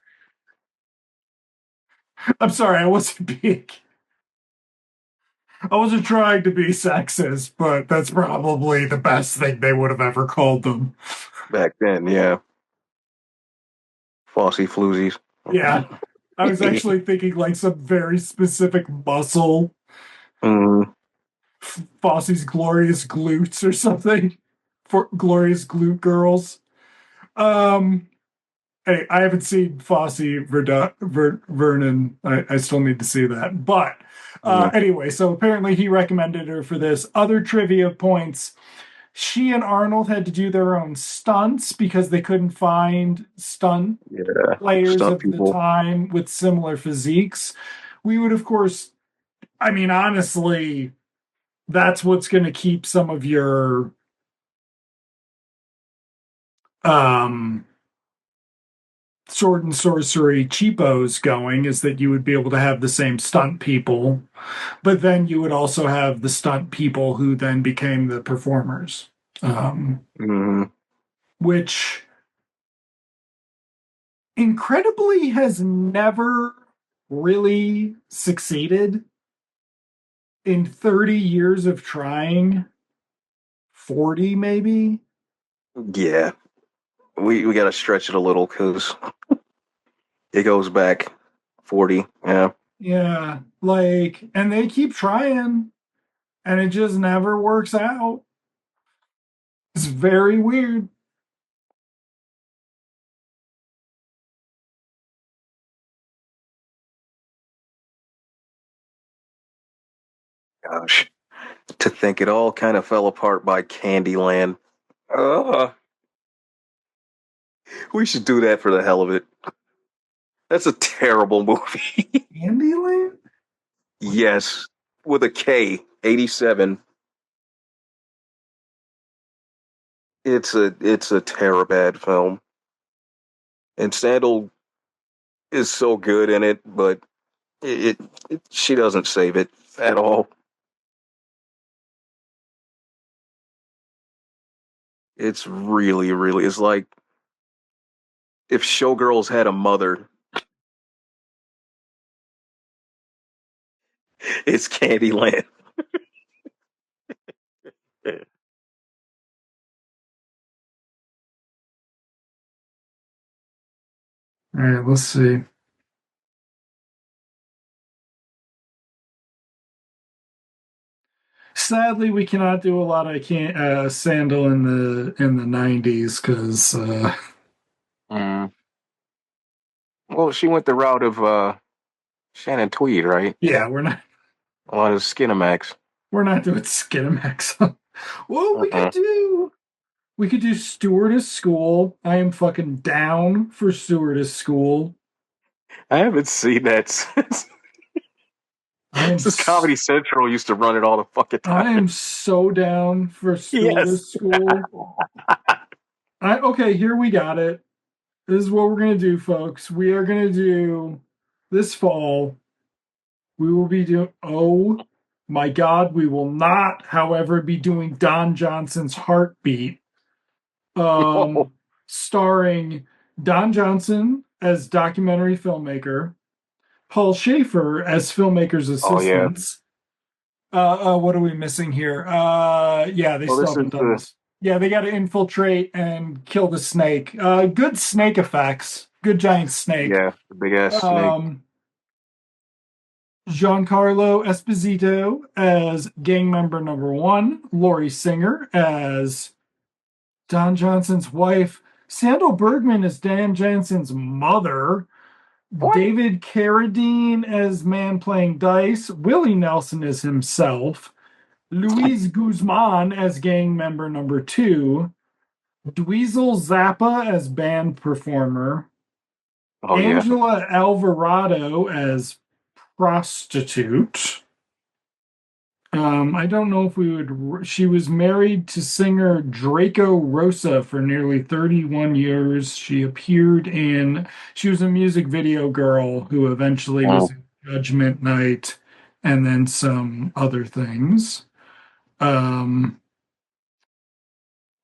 I'm sorry, I wasn't trying to be sexist, but that's probably the best thing they would have ever called them. Back then, yeah. Fossy floozies. Yeah. I was actually thinking like some very specific muscle, Mm, Fosse's glorious glutes or something for glorious glute girls. Um, hey, I haven't seen Vernon. I still need to see that. But mm, anyway, so apparently he recommended her for this. Other trivia points. She and Arnold had to do their own stunts because they couldn't find stunt yeah, players stunt of the people. time with similar physiques. We would, of course, I mean, honestly, that's what's going to keep some of your um, sword and sorcery cheapos going is that you would be able to have the same stunt people, but then you would also have the stunt people who then became the performers, Mm, which incredibly has never really succeeded in 30 years of trying, 40 maybe. yeah, we got to stretch it a little because it goes back 40. Yeah, Yeah, like, and they keep trying and it just never works out. It's very weird. gosh, to think it all kind of fell apart by Candyland. Uh, we should do that for the hell of it. That's a terrible movie. Candyland? Yes, with a K, 87. It's a bad film, and Sandal is so good in it, but she doesn't save it at all. It's really it's like if Showgirls had a mother, it's Candyland. All right, let's see. Sadly, we cannot do a lot of Sandal in the 90s because Mm. Well, she went the route of Shannon Tweed, right? yeah, A lot of Skinamax. we're not doing Skinamax. Well, Uh-uh. we could do Stewardess School. I am fucking down for Stewardess School. I haven't seen that since, I am since Comedy Central used to run it all the fucking I time. am so down for Yes. Stewardess School. I okay, here we got it. This is what we're gonna do, folks. We are gonna do this fall. We will be doing. Oh my God, we will not, however, be doing Don Johnson's Heartbeat, Oh, starring Don Johnson as documentary filmmaker, Paul Schaefer as filmmaker's oh yeah. assistants. What are we missing here? Yeah, they Well, still this is haven't done the this. Yeah, they got to infiltrate and kill the snake. Good snake effects. Good giant snake. yeah the big ass snake. Um, Giancarlo Esposito as gang member number one. Lori Singer as Don Johnson's wife. Sandahl Bergman as Dan Johnson's mother. What? David Carradine as man playing dice. Willie Nelson as himself. Luis Guzman as gang member number two, Dweezil Zappa as band performer, Oh yeah. Angela Alvarado as prostitute. I don't know if we would. She was married to singer Draco Rosa for nearly 31 years. She was a music video girl who eventually was Oh, in Judgment Night and then some other things. Um,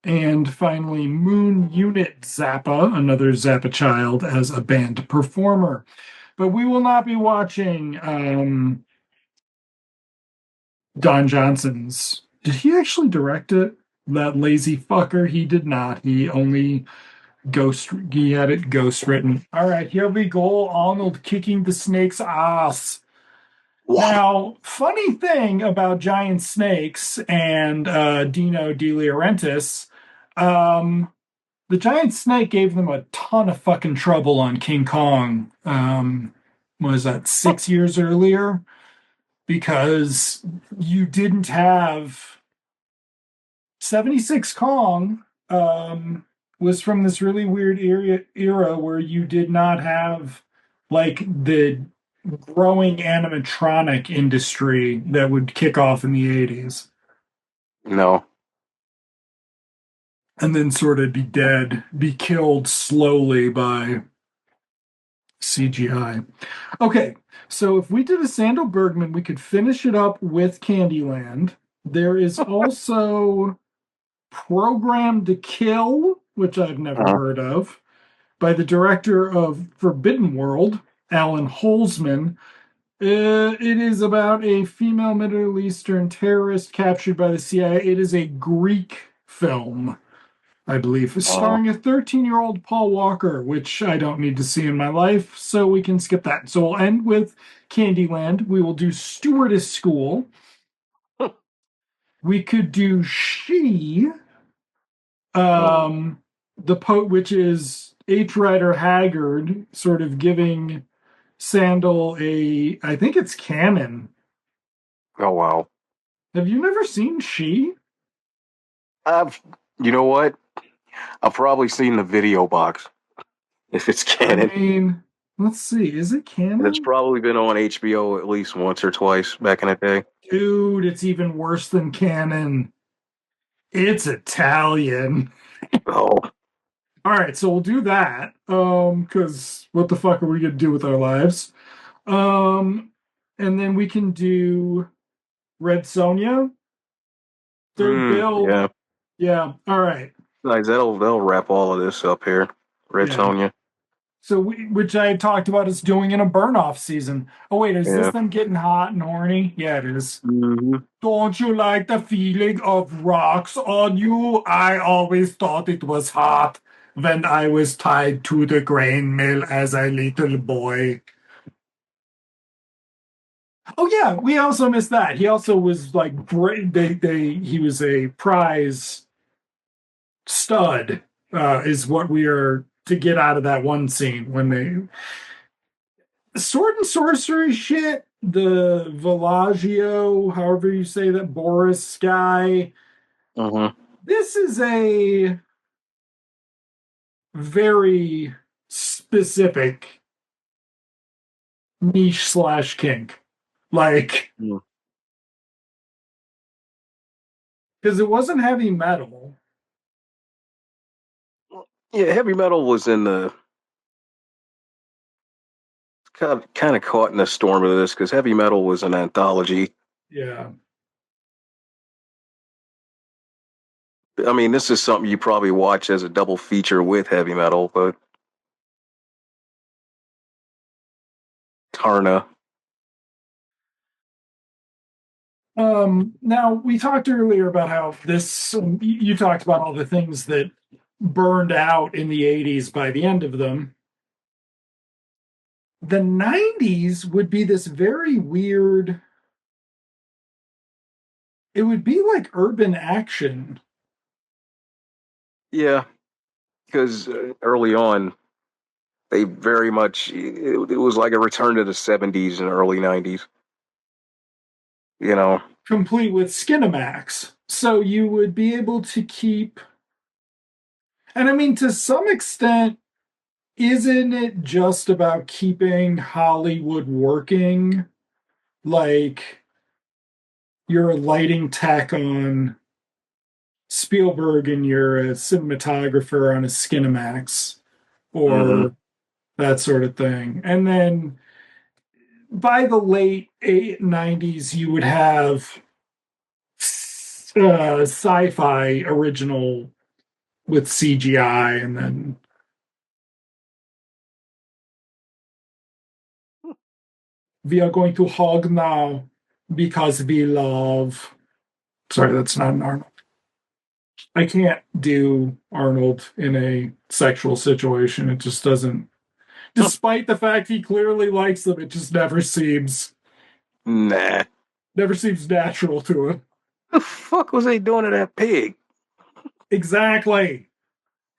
And finally, Moon Unit Zappa, another Zappa child, as a band performer. But we will not be watching Don Johnson's. Did he actually direct it? That lazy fucker. He did not. He only He had it ghost written. All right, here we go. Arnold kicking the snake's ass. Wow. Now, funny thing about giant snakes and Dino De Laurentiis, um, the giant snake gave them a ton of fucking trouble on King Kong. What was that, 6 years earlier? Because you didn't have 76 Kong was from this really weird era where you did not have like the growing animatronic industry that would kick off in the 80s No. and then sort of be killed slowly by CGI. Okay, so if we did a Sandahl Bergman, we could finish it up with Candyland. There is also Programmed to Kill, which I've never Uh, heard of, by the director of Forbidden World, Alan Holzman. It is about a female Middle Eastern terrorist captured by the CIA. It is a Greek film, I believe, uh, starring a 13-year-old Paul Walker, which I don't need to see in my life, so we can skip that. So we'll end with Candyland. We will do Stewardess School. We could do She, um, which is H. Rider Haggard, sort of giving Sandahl I think it's canon. oh wow. Have you never seen She? I've, you know what? I've probably seen the video box if it's I canon. mean, let's see, is it And it's canon? probably been on HBO at least once or twice back in the day. Dude, it's even worse than canon. It's Italian. Oh, All right, so we'll do that. Because what the fuck are we gonna do with our lives? Um, and then we can do Red Sonja, third build. yeah. Yeah, all right. Nice. That'll wrap all of this up here. Red Yeah. Sonja. So which I talked about us doing in a burn off season. Oh wait, is this Yeah. them getting hot and horny? Yeah, it is. Hmm. Don't you like the feeling of rocks on you? I always thought it was hot when I was tied to the grain mill as a little boy. Oh yeah, we also missed that. He also was like great. He was a prize stud. Is what we are to get out of that one scene when they sword and sorcery shit. The Villaggio, however you say that, Boris guy. Hmm. This is a very specific niche slash kink. Like, because it wasn't heavy metal. Yeah, heavy metal was in the kind of caught in the storm of this because heavy metal was an anthology. Yeah. I mean, this is something you probably watch as a double feature with heavy metal, but Tarna. Now we talked earlier about how you talked about all the things that burned out in the 80s by the end of them. The 90s would be this very weird, it would be like urban action. Yeah, because early on, they very much, it was like a return to the 70s and early 90s, you know? Complete with Skinamax. So you would be able to keep, and I mean, to some extent, isn't it just about keeping Hollywood working? Like you're a lighting tech on Spielberg and you're a cinematographer on a Skinamax Hmm. or that sort of thing. And then by the late 90s, you would have sci-fi original with CGI, and then we are going to hug now because we love. Sorry, that's not an Arnold. I can't do Arnold in a sexual situation. It just doesn't, despite the fact he clearly likes them, it just Nah. never seems natural to him. The fuck was they doing to that pig? Exactly.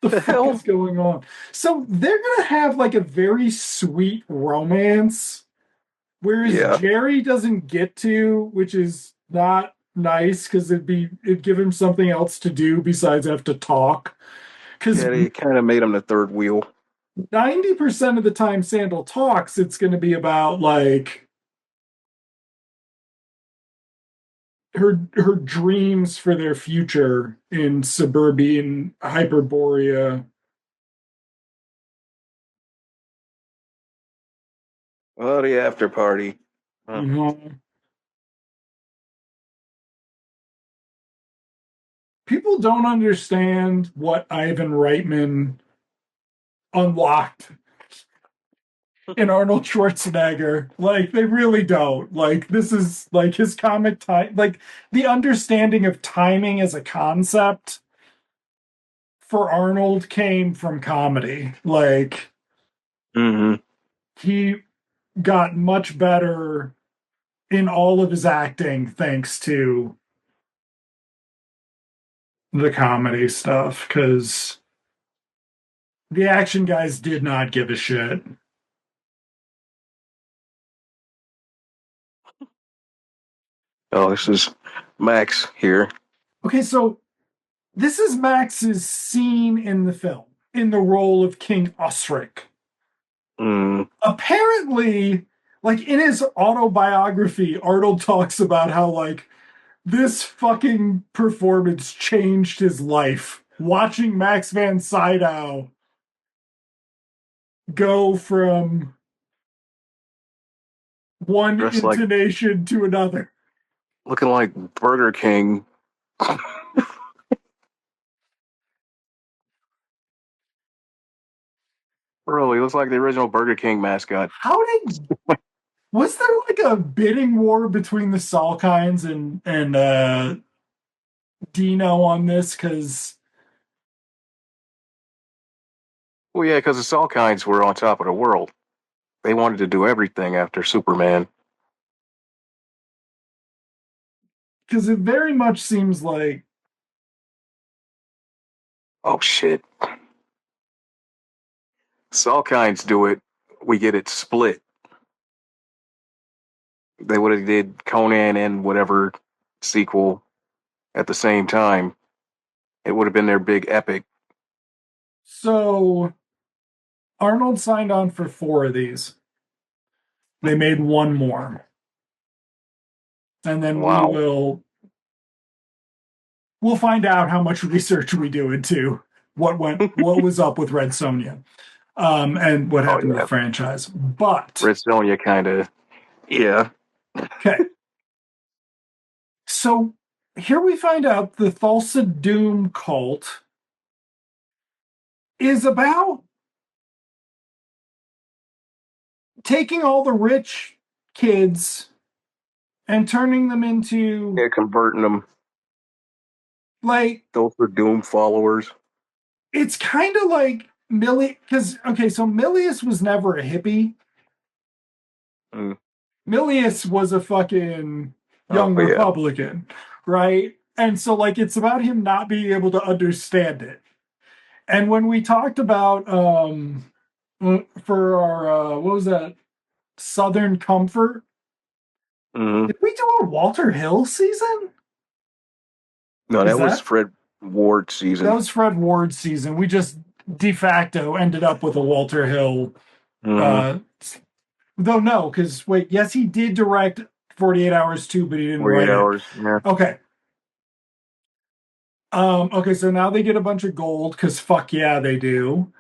The The fuck is hell? going on? So they're gonna have like a very sweet romance, whereas Yeah. Jerry doesn't get to, which is not nice because it'd give him something else to do besides have to talk. Because Yeah, they kind of made him the third wheel. 90% of the time Sandahl talks, it's going to be about like her dreams for their future in suburban Hyperborea. Oh, the after party. Huh. Mhm. People don't understand what Ivan Reitman unlocked in Arnold Schwarzenegger. Like they really don't. Like this is like his comic time, like the understanding of timing as a concept for Arnold came from comedy. Like Mm-hmm. he got much better in all of his acting thanks to the comedy stuff because the action guys did not give a shit. Oh, this is Max here. Okay, so this is Max's scene in the film in the role of King Osric. Mm. Apparently, like in his autobiography, Arnold talks about how like this fucking performance changed his life. Watching Max van Sydow go from one Dressed like, intonation to another. looking like Burger King. Really, looks like the original Burger King mascot. How did was there like a bidding war between the Salkinds and Dino on this? Because Well, yeah, because the Salkinds were on top of the world. They wanted to do everything after Superman. it very much seems like Oh shit. Salkinds do it. We get it split. They would have did Conan and whatever sequel at the same time. It would have been their big epic. so. Arnold signed on for four of these. They made one more, and then Wow. we'll find out how much research we do into what was up with Red Sonja, and what Oh happened to the yeah. franchise. But Red Sonja kind of. Yeah. okay, so here we find out the Thulsa Doom cult is about taking all the rich kids and turning them into Yeah, converting them. like Those were Doom followers. it's kind of like Millie because okay, so Milius was never a hippie. Mm. Milius was a fucking Oh young yeah. Republican, right? And so like it's about him not being able to understand it. And when we talked about for our what was that Southern Comfort, Mm. did we do a Walter Hill season? No, Is that was that Fred Ward that season. was Fred Ward's season? We just de facto ended up with a Walter Hill Mm. uh though no, because wait, yes, he did direct 48 Hours too, but he didn't 48 write it. hours. Yeah. Okay. Okay, so now they get a bunch of gold because fuck yeah, they do.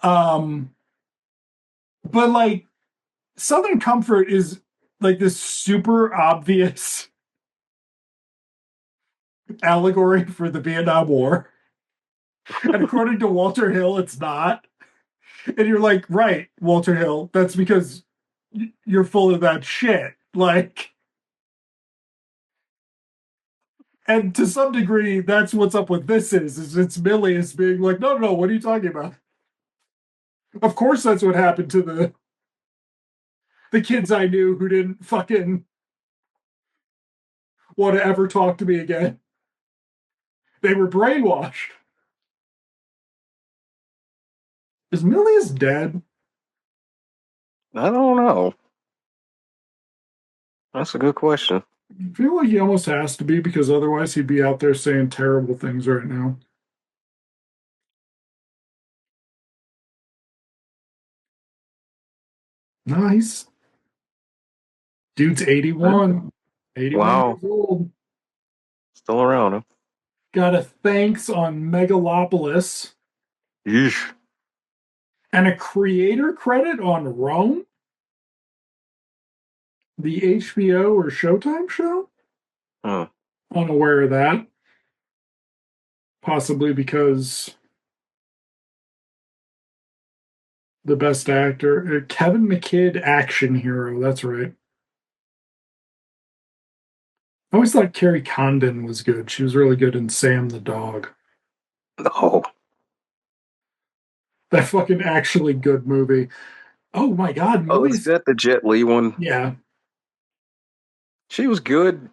Um, but like Southern Comfort is like this super obvious allegory for the Vietnam War. And according to Walter Hill, it's not. And you're like, right, Walter Hill, that's because you're full of that shit. Like, And to some degree, that's what's up with this is it's Milius being like, no, no, what are you talking about? Of course that's what happened to the kids I knew who didn't fucking want to ever talk to me again. They were brainwashed. Is Milius dead? I don't know. That's a good question. I feel like he almost has to be because otherwise he'd be out there saying terrible things right now. No, he's dude's Huh? 81. 81 Wow, years old. still around, huh? Got a thanks on Megalopolis Yeesh. and a creator credit on Rome, the HBO or Showtime show. Huh. Unaware of that. Possibly because the best actor, Kevin McKidd, action hero. That's right. I always thought Carrie Condon was good. She was really good in Sam the Dog. No. That fucking actually good movie. Oh my God, Oh, is Millie's. that the Jet Li one? Yeah, She was good,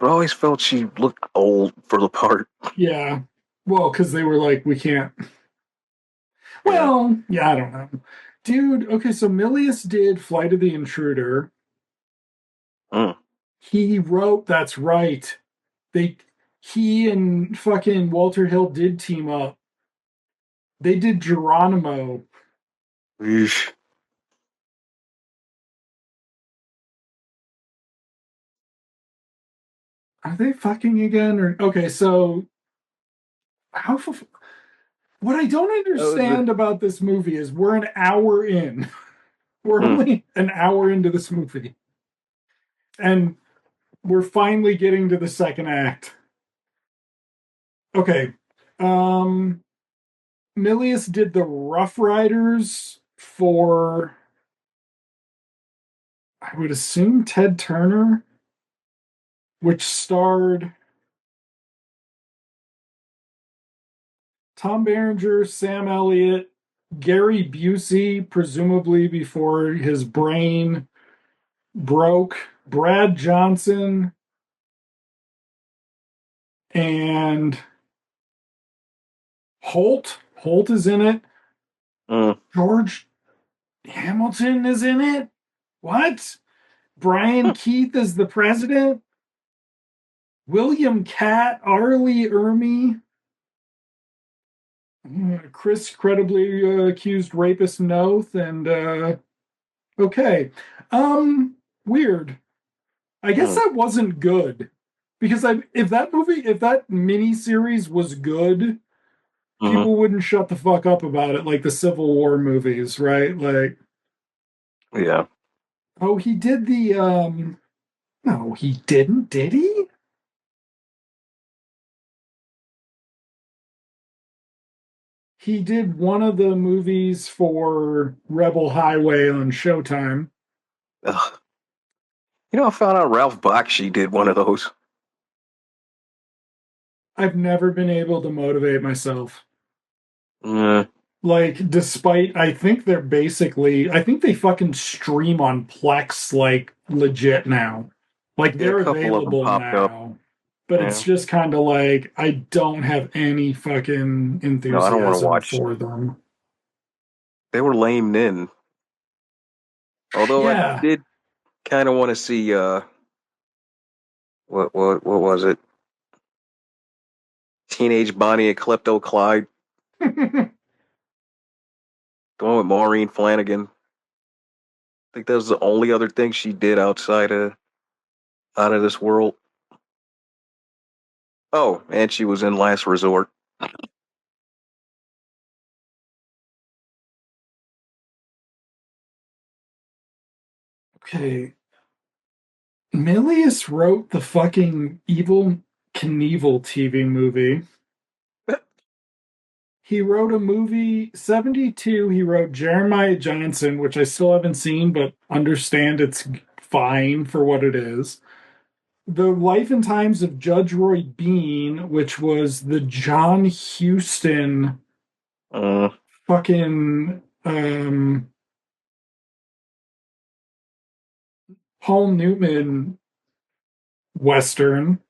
but I always felt she looked old for the part. yeah. Well, because they were like, we can't. Yeah. Well, yeah, I don't know. Dude, okay, so Milius did Flight of the Intruder. Mm. He wrote, that's right. They he and fucking Walter Hill did team up. They did Geronimo. Yeesh. Are they fucking again? Or okay, so how what I don't That was understand about this movie is we're an hour in. We're mm. only an hour into this movie. And we're finally getting to the second act. Okay. Um Milius did the Rough Riders for I would assume Ted Turner, which starred Tom Berenger, Sam Elliott, Gary Busey, presumably before his brain broke, Brad Johnson, and Holt. Holt is in it. Mm. George Hamilton is in it. What? Brian Keith is the president. William Catt, Arlie Ermy, Chris credibly accused rapist Noth, and okay, weird. I guess Mm. that wasn't good because if that mini series was good, Mm. people wouldn't shut the fuck up about it like the Civil War movies, right? Like, Yeah. oh, he did the no, he didn't, did he? He did one of the movies for Rebel Highway on Showtime. Ugh. You know, I found out Ralph Bakshi did one of those. I've never been able to motivate myself. Mm. Like, despite I think they fucking stream on Plex like legit now. Like Yeah, a they're couple of them available popped up. now. But it's Yeah. just kind of like I don't have any fucking No, I don't want to enthusiasm watch. for them. They were lame then. Although I Yeah. did kind of want to see what was it? Teenage Bonnie and Klepto Clyde, the one with Maureen Flanagan. I think that was the only other thing she did outside of out of this world. Oh, and she was in Last Resort. Okay. Milius wrote the fucking Evil Knievel TV movie. He wrote a movie, 72. He wrote Jeremiah Johnson, which I still haven't seen, but understand it's fine for what it is. The Life and Times of Judge Roy Bean, which was the John Huston Uh, fucking Paul Newman Western.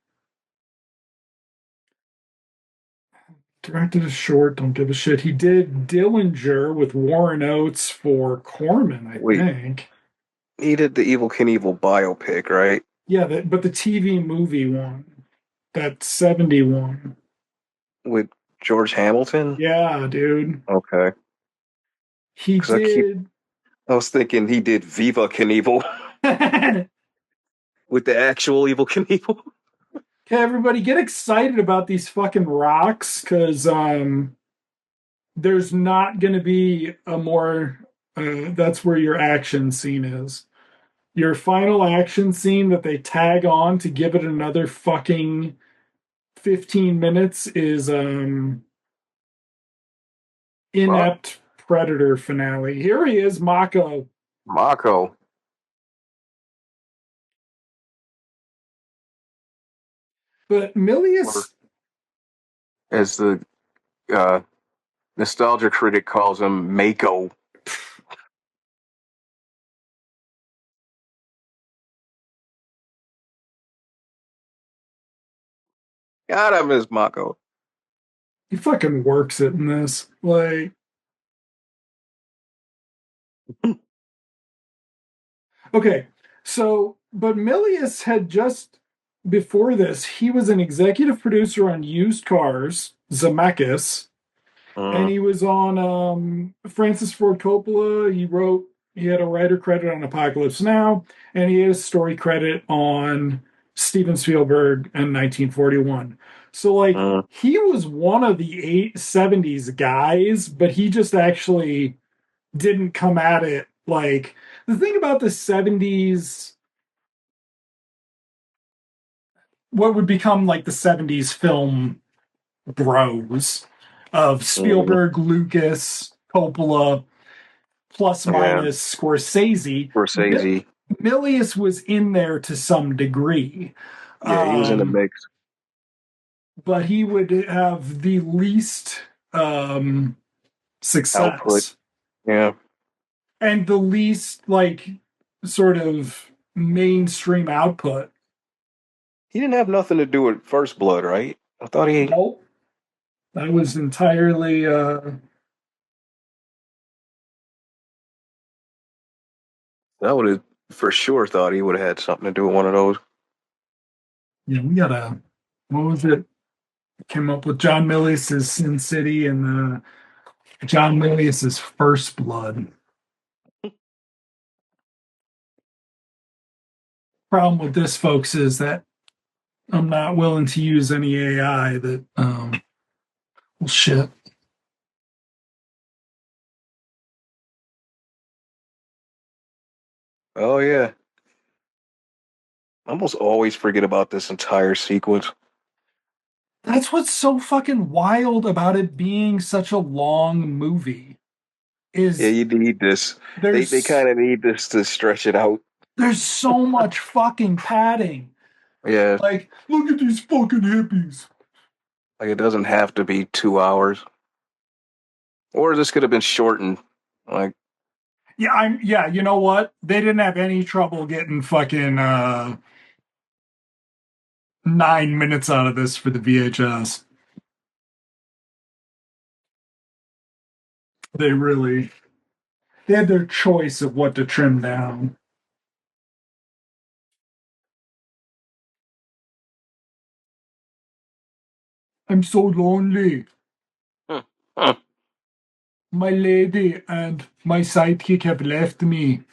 Directed a short, don't give a shit. He did Dillinger with Warren Oates for Corman, I wait, think. he did the Evil Knievel biopic, right? Yeah, but the TV movie one, that 71. With George Hamilton? Yeah, dude. Okay. He Because did. I was thinking he did Viva Knievel Okay, with the actual Evil Knievel. everybody, get excited about these fucking rocks because there's not going to be a more. That's where your action scene is. Your final action scene that they tag on to give it another fucking 15 minutes is Rock inept predator finale. Here he is, Mako. Mako. But Or Milius, as the uh, nostalgia critic calls him, Mako. God, I miss Mako. he fucking works it in this. Like, okay, so, but Milius had just, before this, he was an executive producer on Used Cars, Zemeckis, and Mm, he was on Francis Ford Coppola. He had a writer credit on Apocalypse Now, and he had a story credit on Steven Spielberg in 1941. So, like, mm. he was one of the 70s guys, but he just actually didn't come at it like the thing about the 70s, what would become like the 70s film bros of Mm, Spielberg, Lucas, Coppola, plus yeah, minus Scorsese. Scorsese. Milius was in there to some degree, Yeah, he was in the um, mix. but he would have the least Output. success Yeah, and the least like sort of mainstream output. he didn't have nothing to do with First Blood, right? I thought he. Nope. That was entirely I would have for sure thought he would have had something to do with one of those. we gotta what was it? Came up with John Milius's Sin City and John Milius's First Blood. Problem with this, folks, is that I'm not willing to use any AI that well shit. Oh yeah, I almost always forget about this entire sequence. That's what's so fucking wild about it being such a long movie. Yeah, Is you need this. They there's kind of need this to stretch it out. there's so much fucking padding. Yeah, Like, look at these fucking hippies. like it doesn't have to be 2 hours, or this could have been shortened. Like, Yeah, you know what? They didn't have any trouble getting fucking 9 minutes out of this for the VHS. They really they had their choice of what to trim down. I'm so lonely. huh, huh. My lady and my sidekick have left me,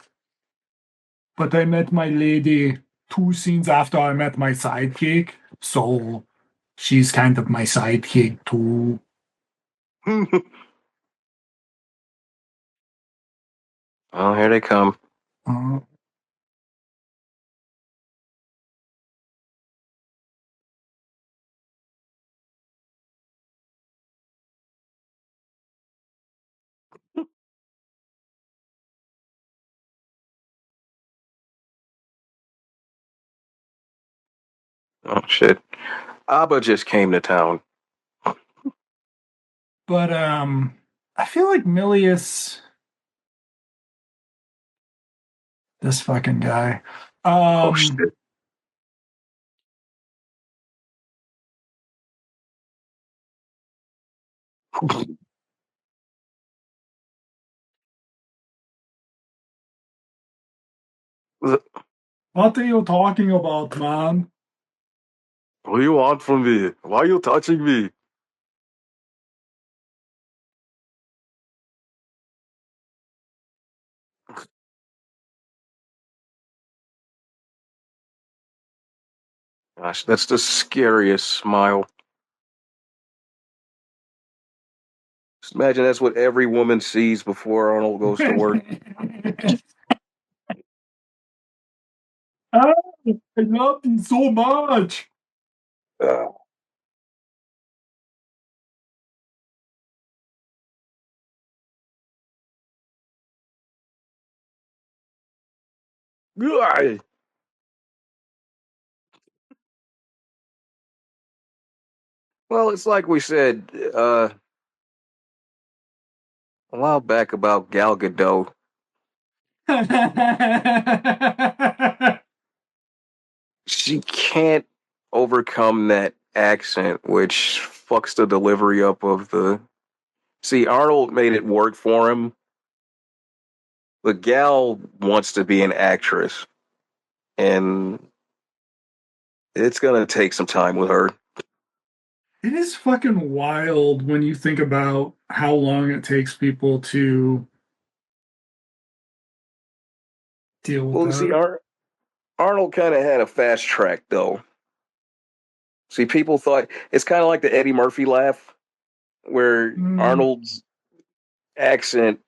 but I met my lady 2 scenes after I met my sidekick, so she's kind of my sidekick too. Oh, here they come. Uh, Oh shit. Abba just came to town. But I feel like Milius, this fucking guy. Oh Um, shit. What what are you talking about, man? do you want from me? Why are you touching me? Gosh, that's the scariest smile. Just imagine that's what every woman sees before Arnold goes to work. Ah, I love you so much. Uh, well, it's like we said a while back about Gal Gadot. She can't overcome that accent, which fucks the delivery up of the. See, Arnold made it work for him, but Gal wants to be an actress, and it's gonna take some time with her. It is fucking wild when you think about how long it takes people to deal with Well, see, that. Arnold kind of had a fast track, though. See, people thought it's kind of like the Eddie Murphy laugh, where Mm, Arnold's accent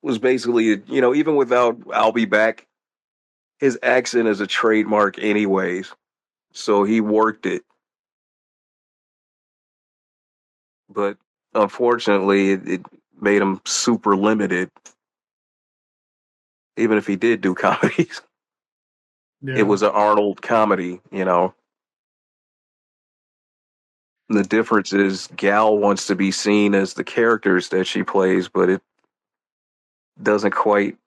was basically, even without "I'll be back," his accent is a trademark, anyways. So he worked it, but unfortunately, it made him super limited. Even if he did do comedies, it yeah. was an Arnold comedy. The difference is Gal wants to be seen as the characters that she plays, but it doesn't quite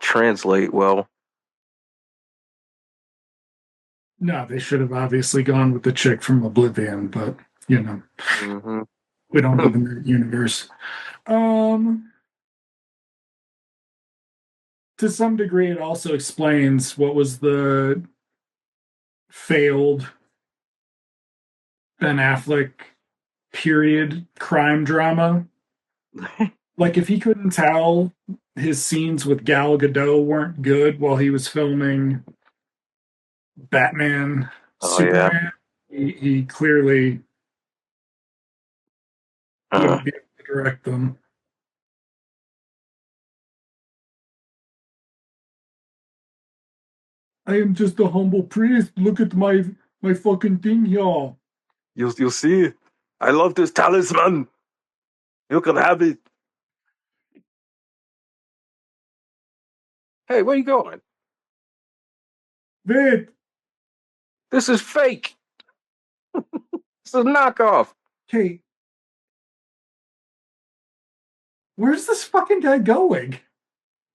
translate well. No, they should have obviously gone with the chick from Oblivion, but you know, Hmm. we don't live in that universe. Um, to some degree, it also explains what was the failed Ben Affleck period crime drama. Like, if he couldn't tell his scenes with Gal Gadot weren't good while he was filming Batman, Oh yeah. Superman, he clearly Uh, wouldn't be able to direct them. I am just a humble priest. Look at my fucking thing here. you see, I love this talisman. You can have it. Hey, where you going? Wait, This is fake. It's a knockoff. Kate, where's this fucking guy going?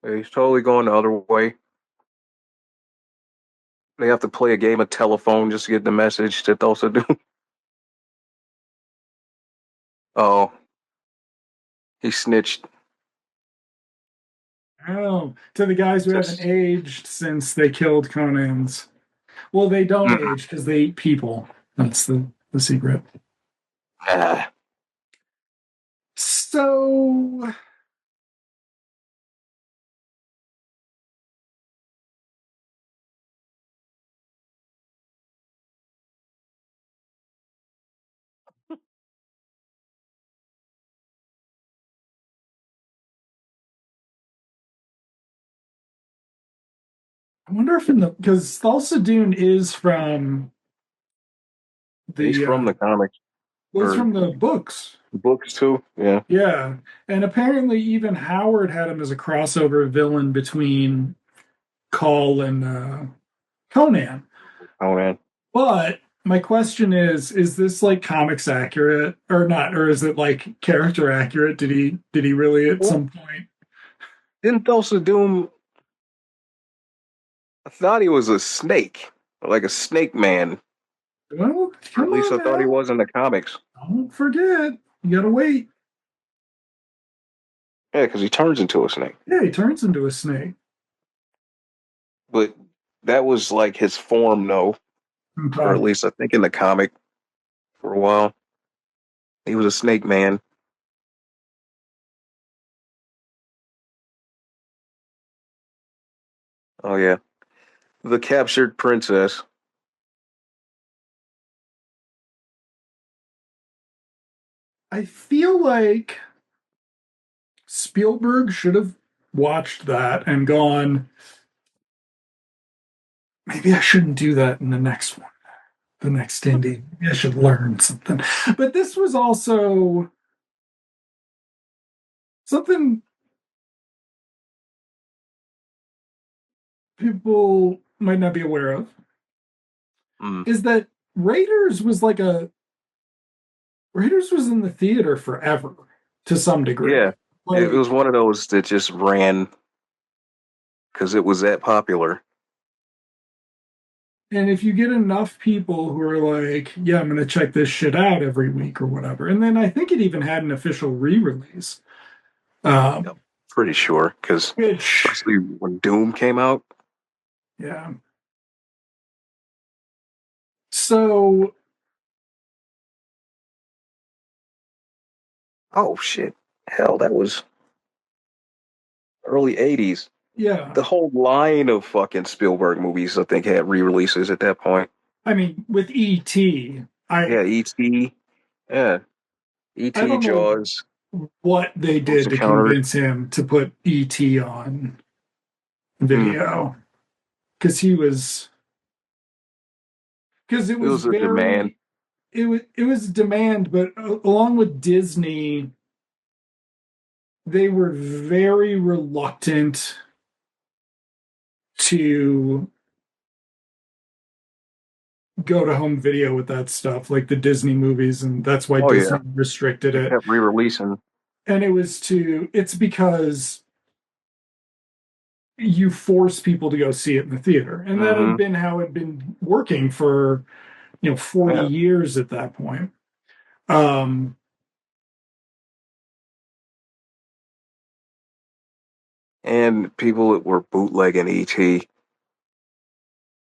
He's totally going the other way. They have to play a game of telephone just to get the message to Tulsa do. Oh, he snitched. Oh, to the guys who haven't Just aged since they killed Conan's. Well, they don't mm, age because they eat people. That's the secret. ah. So I wonder if in the because Thulsa Dune is from He's the from the comics was or from the books. books too. Yeah. Yeah, and apparently even Howard had him as a crossover villain between Call and Conan. Oh man. But my question is this like comics accurate or not? Or is it like character accurate? Did he really at Well, some point? didn't Thulsa Doom? I thought he was a snake, like a snake man, Well, or at come least on I thought he now. was in the comics. Don't forget. You gotta wait. Yeah, because he turns into a snake. Yeah, he turns into a snake. But that was like his form, though, or Okay. at least I think in the comic for a while. He was a snake man. Oh yeah, the captured princess. I feel like Spielberg should have watched that and gone, maybe I shouldn't do that in the next one, the next indie. Maybe I should learn something. But this was also something people might not be aware of Mm. is that Raiders was like a Raiders was in the theater forever to some degree. Yeah, it was Like, one of those that just ran because it was that popular. and if you get enough people who are like, yeah, I'm going to check this shit out every week or whatever. And then I think it even had an official re-release. Yep. Um, Pretty sure, because which, especially when Doom came out. yeah. So, Oh shit! Hell, that was early '80s. yeah. The whole line of fucking Spielberg movies, I think, had re-releases at that point. I mean, with E.T., I Yeah, E.T. Yeah, I E.T. don't know Jaws, what they Close did to Encounter. convince him to put E.T. on Hmm. video because he was because it It was was a demand. very it was demand, but along with Disney, they were very reluctant to go to home video with that stuff, like the Disney movies, and that's why Oh yeah, Disney restricted they it. kept re-releasing. And it's because you force people to go see it in the theater. And that had Hmm. been how it had been working for, 40 Yeah, years at that point. Um, and people that were bootlegging E.T.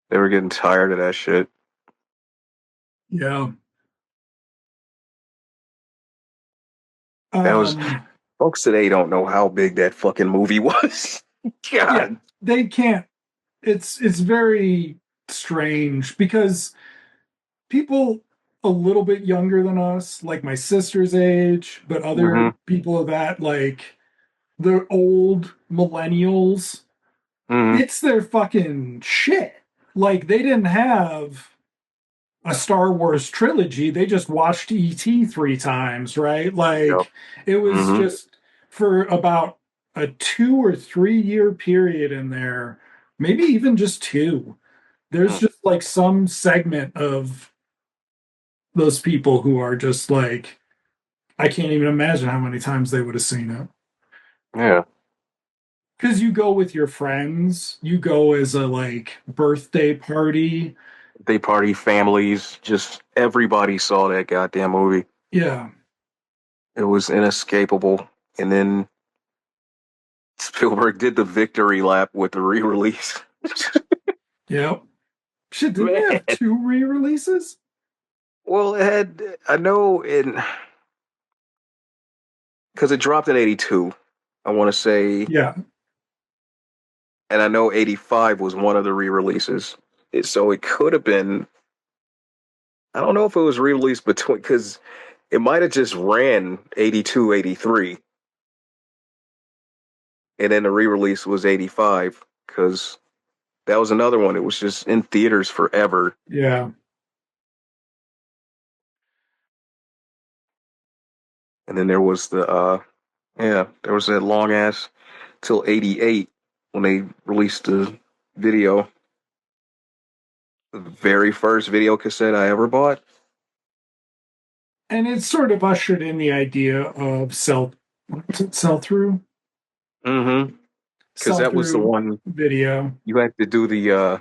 They were getting tired of that shit. yeah. That was Um, Folks today don't know how big that fucking movie was. yeah, God. they can't. It's very strange because people a little bit younger than us, like my sister's age, but other Hmm. people of that, like the old millennials, Hmm. it's their fucking shit. Like they didn't have a Star Wars trilogy. They just watched E.T. three times, right? Yep. Like it was Hmm. just for about a 2 or 3 year period in there, maybe even just two. There's just like some segment of those people who are just like, I can't even imagine how many times they would have seen it. Yeah. Because you go with your friends, you go as a like birthday party. They party families, just everybody saw that goddamn movie. Yeah, It was inescapable. And then Spielberg did the victory lap with the re-release. yeah. Shit, didn't they Man. have two re-releases? Well, it had, I know in, because it dropped in '82, I want to say, Yeah, and I know '85 was one of the re-releases. So it could have been, I don't know if it was re-released between, because it might have just ran '82, '83, and then the re-release was '85, because that was another one. It was just in theaters forever. yeah. And then there was there was that long ass till '88 when they released the video. The very first video cassette I ever bought. And it sort of ushered in the idea of sell through Mm-hmm. Because sell that was the through one video. you had to do the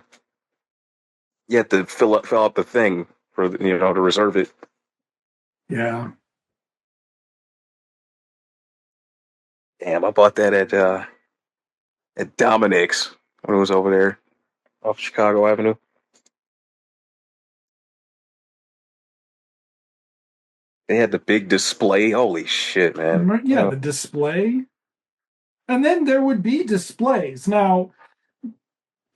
you had to fill out the thing for to reserve it. Yeah. Damn, I bought that at Dominic's when it was over there off Chicago Avenue. They had the big display. Holy shit, man. Yeah, the display. And then there would be displays. Now,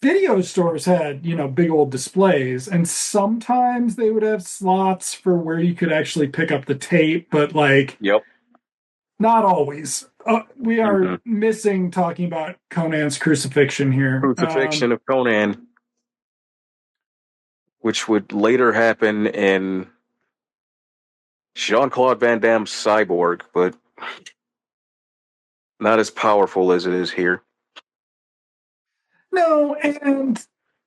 video stores had, big old displays, and sometimes they would have slots for where you could actually pick up the tape, but like Yep. not always. We are Mm-hmm. missing talking about Conan's crucifixion here. Crucifixion of Conan, which would later happen in Jean Claude Van Damme's Cyborg, but not as powerful as it is here. No, and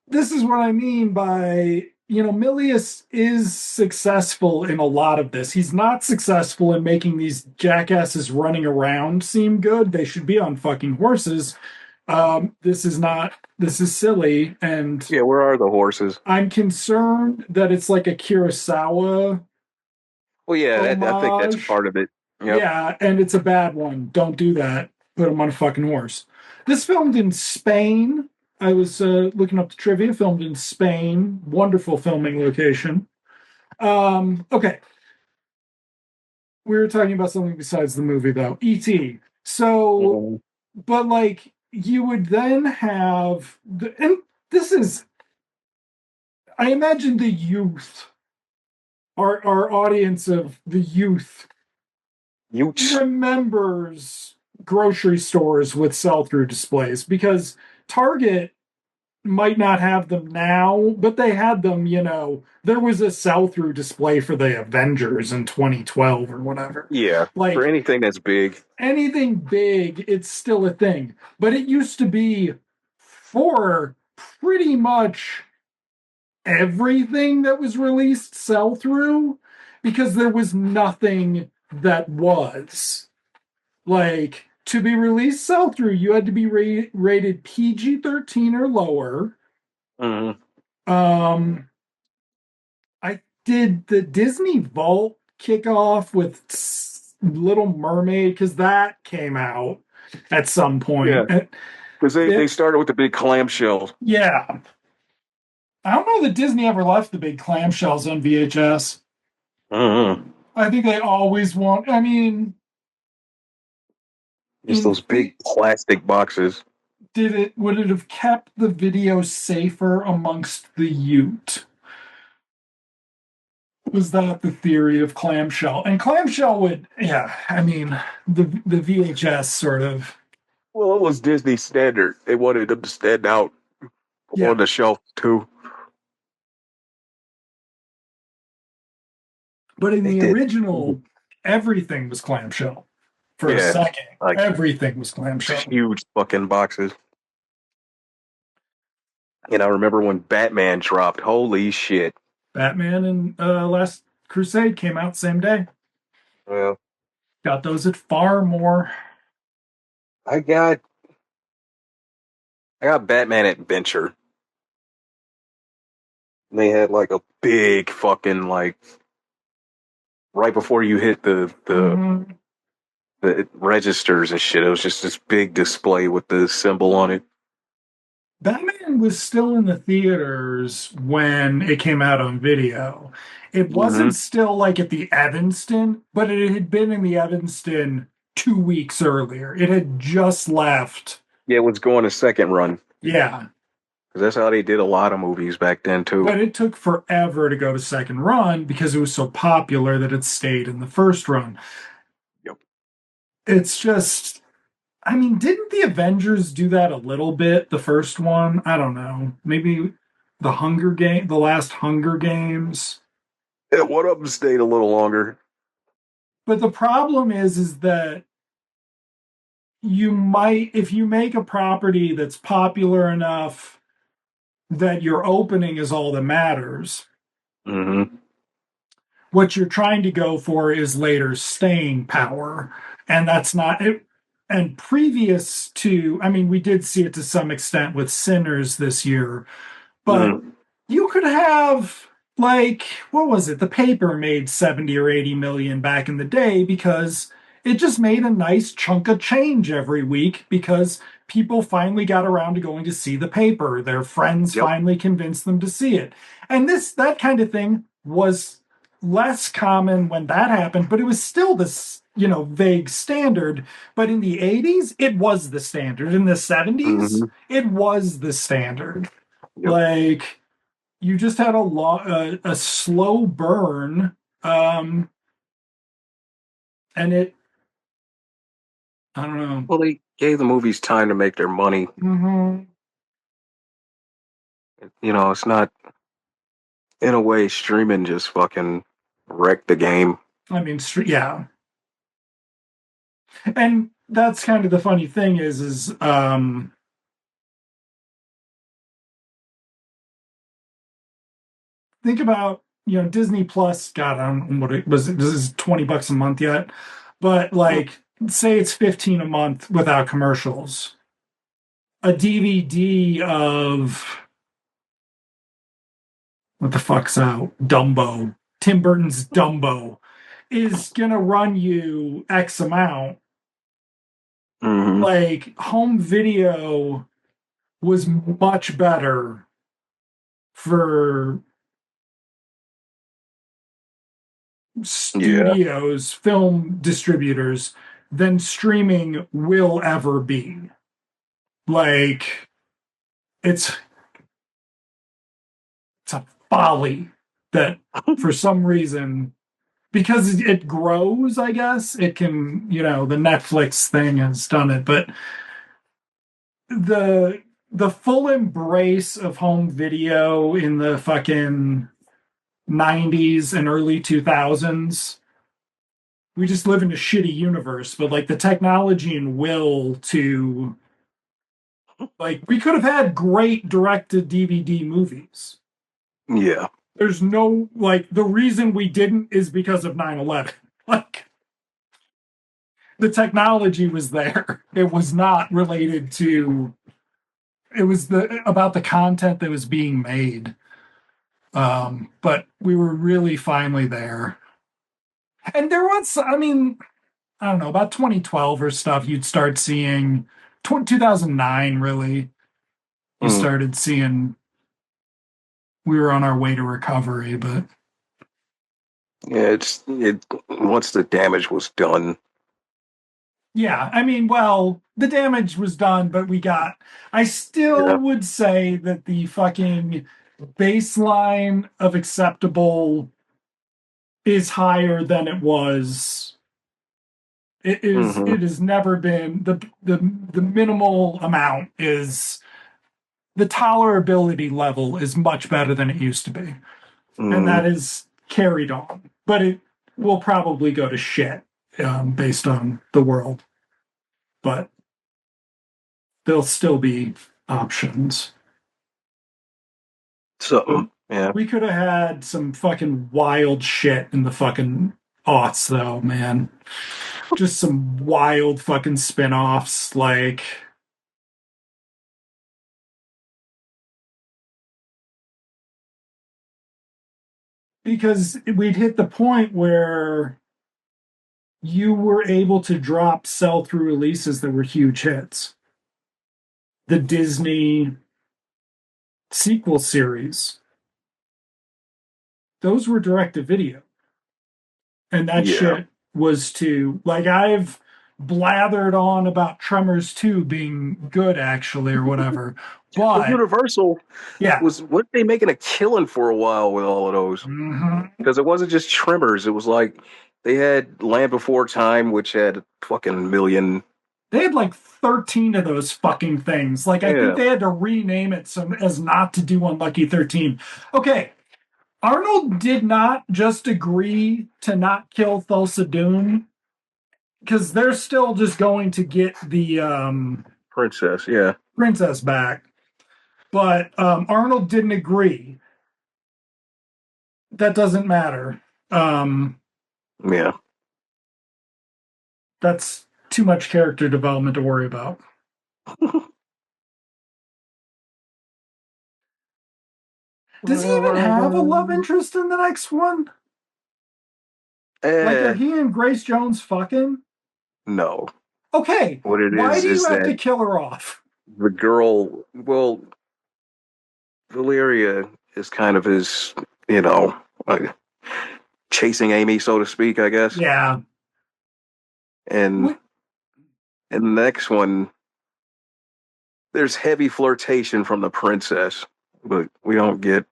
this is what I mean by, Milius is successful in a lot of this. He's not successful in making these jackasses running around seem good. They should be on fucking horses. This is not, this is silly. And Yeah, where are the horses? I'm concerned that it's like a Kurosawa Well, yeah, I think that's homage. part of it. Yep. Yeah, and it's a bad one. Don't do that. Put him on a fucking horse. This filmed in Spain. I was looking up the trivia. Filmed in Spain. Wonderful filming location. Okay, we were talking about something besides the movie, though. E.T. So, Mm-hmm. but like you would then have and this is. I imagine the youth, our audience of the youth Utes. remembers grocery stores with sell-through displays because Target might not have them now, but they had them, there was a sell-through display for the Avengers in 2012 or whatever. Yeah, for Like anything that's big. anything big, it's still a thing. But it used to be for pretty much everything that was released sell-through because there was nothing that was. Like to be released sell through, you had to be rated PG-13 or lower. Mm-hmm. Um, I did the Disney Vault kickoff with Little Mermaid because that came out at some Yeah, point. because they started with the big clamshell. Yeah, I don't know that Disney ever left the big clamshells on VHS. Mm-hmm. I think they always want. I mean, Just those big plastic boxes. would it have kept the video safer amongst the Ute? Was that the theory of clamshell? And clamshell would, yeah, I mean, the VHS sort of, Well, it was Disney standard. They wanted them to stand out yeah. on the shelf too. But in They the did. original, everything was clamshell. For a Yeah, second, like everything was clamshell. huge fucking boxes. And I remember when Batman dropped. Holy shit! Batman and Last Crusade came out same day. Well, Got those at far more. I got I got Batman Adventure. They had like a big fucking like right before you hit Mhm. the registers and shit. It was just this big display with the symbol on it. Batman was still in the theaters when it came out on video. It Mm-hmm. wasn't still like at the Evanston, but it had been in the Evanston 2 weeks earlier. It had just left. Yeah, it was going a second run Yeah, because that's how they did a lot of movies back then too. but it took forever to go to second run because it was so popular that it stayed in the first run. Yep. It's just, I mean, didn't the Avengers do that a little bit, the first one? I don't know. Maybe the last Hunger Games. Yeah, one of them stayed a little longer. But the problem is that you might, if you make a property that's popular enough that your opening is all that matters. Mm-hmm. What you're trying to go for is later staying power. And that's not it. And previous to, I mean, we did see it to some extent with Sinners this year, but Mm-hmm. you could have like what was it? The paper made 70 or 80 million back in the day because it just made a nice chunk of change every week because people finally got around to going to see the paper. Their friends Yep. finally convinced them to see it. And this that kind of thing was less common when that happened, but it was still this, vague standard. But in the 80s, it was the standard. In the 70s, Mm-hmm. it was the standard. Yep. Like you just had a slow burn, um, and it I don't know. Well, they gave the movies time to make their money. Mm-hmm. It's not in a way streaming just fucking wrecked the game. I mean, yeah, and that's kind of the funny thing is think about Disney Plus. God, I don't know what it was. This is $20 a month yet, but Mm. like say it's 15 a month without commercials. A DVD of what the fuck's out? Dumbo. Tim Burton's Dumbo is gonna run you X amount. Mm-hmm. Like home video was much better for Yeah. studios, film distributors than streaming will ever be. Like it's it's a folly that for some reason because it grows, I guess it can, the Netflix thing has done it, but the the full embrace of home video in the fucking 90s and early 2000s, we just live in a shitty universe, but like the technology and will to like we could have had great direct to DVD movies. Yeah. There's no like the reason we didn't is because of 9/11. Like the technology was there. It was not related to it was the about the content that was being made. But we were really finally there. And there was, I mean, I don't know, about 2012 or stuff, you'd start seeing 2009, really. You Mm. started seeing we were on our way to recovery, but Yeah, it once the damage was done. yeah, I mean, well, the damage was done, but I still Yeah. would say that the fucking baseline of acceptable is higher than it was. Mm-hmm. It has never been the minimal amount is the tolerability level is much better than it used to be. And Mm-hmm. that is carried on. But it will probably go to shit based on the world. But there'll still be options. But Something. Yeah. we could have had some fucking wild shit in the fucking aughts, though, man. Just some wild fucking spin-offs, like because we'd hit the point where you were able to drop sell-through releases that were huge hits. The Disney sequel series, those were direct to video. And that Yeah. shit was to like I've blathered on about Tremors 2 being good actually or whatever. Well, But Universal yeah. was what they making a killing for a while with all of those Mhm. because it wasn't just Tremors. It was like they had Land Before Time, which had fucking million. They had like 13 of those fucking things. Like I think Yeah. they had to rename it some as not to do Unlucky 13. Okay, Arnold did not just agree to not kill Thulsa Doom because they're still just going to get the Princess. Yeah. princess back. but Arnold didn't agree. That doesn't matter. Um, Yeah. that's too much character development to worry about. Does he even have a love interest in the next one? Like, are Eh, he and Grace Jones fucking? no. Okay, What it why do you is have to that kill her off? the girl, well, Valeria is kind of his, you know, like chasing Amy, so to speak, I guess. Yeah. And What, in the next one, there's heavy flirtation from the princess, but we don't get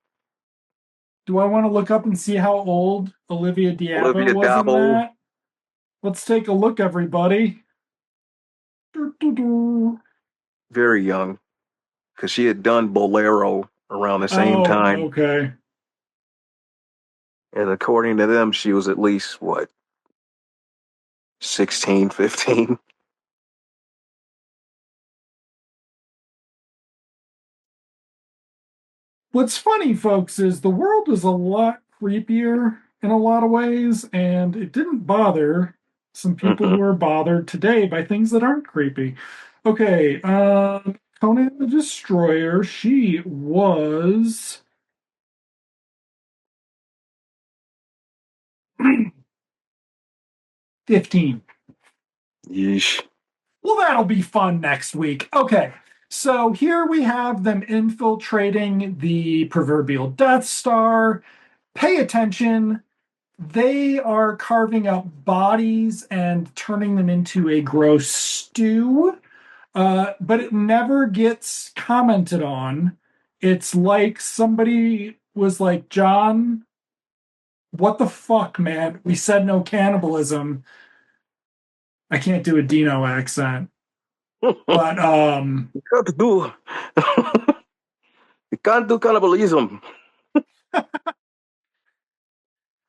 do I want to look up and see how old Olivia Diabo Olivia was in Dabble that? Let's take a look, everybody. Doo, doo, doo. very young because she had done Bolero around the same Oh, time. okay. And according to them, she was at least, what, 16, 15. What's funny, folks, is the world was a lot creepier in a lot of ways, and it didn't bother some people who Mm-mm. are bothered today by things that aren't creepy. Okay, Conan the Destroyer, she was 15. Yeesh. Well, that'll be fun next week. Okay, so here we have them infiltrating the proverbial Death Star. Pay attention. They are carving up bodies and turning them into a gross stew, but it never gets commented on. It's like somebody was like, John, what the fuck, man? We said no cannibalism. I can't do a Dino accent, but You can't do. You can't do cannibalism.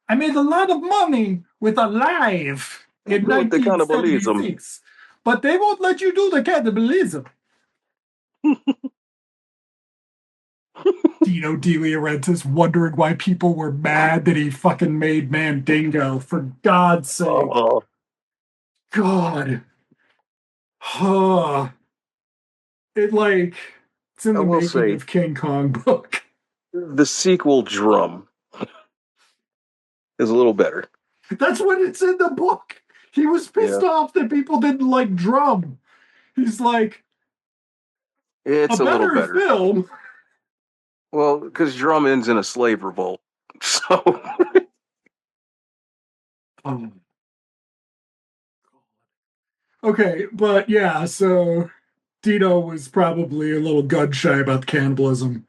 I made a lot of money with Alive in Do the cannibalism. 1976, but they won't let you do the cannibalism. Dino De Laurentiis wondering why people were mad that he fucking made Mandingo, for God's sake. Oh, God. Huh. It like it's in I the will making say of King Kong book. the sequel Drum is a little better. That's what it's in the book. He was pissed Yeah, off that people didn't like Drum. He's like, a it's a little better better. film. Well, because Drum ends in a slave revolt. So, Oh. Okay, but yeah, so Dino was probably a little gun shy about the cannibalism.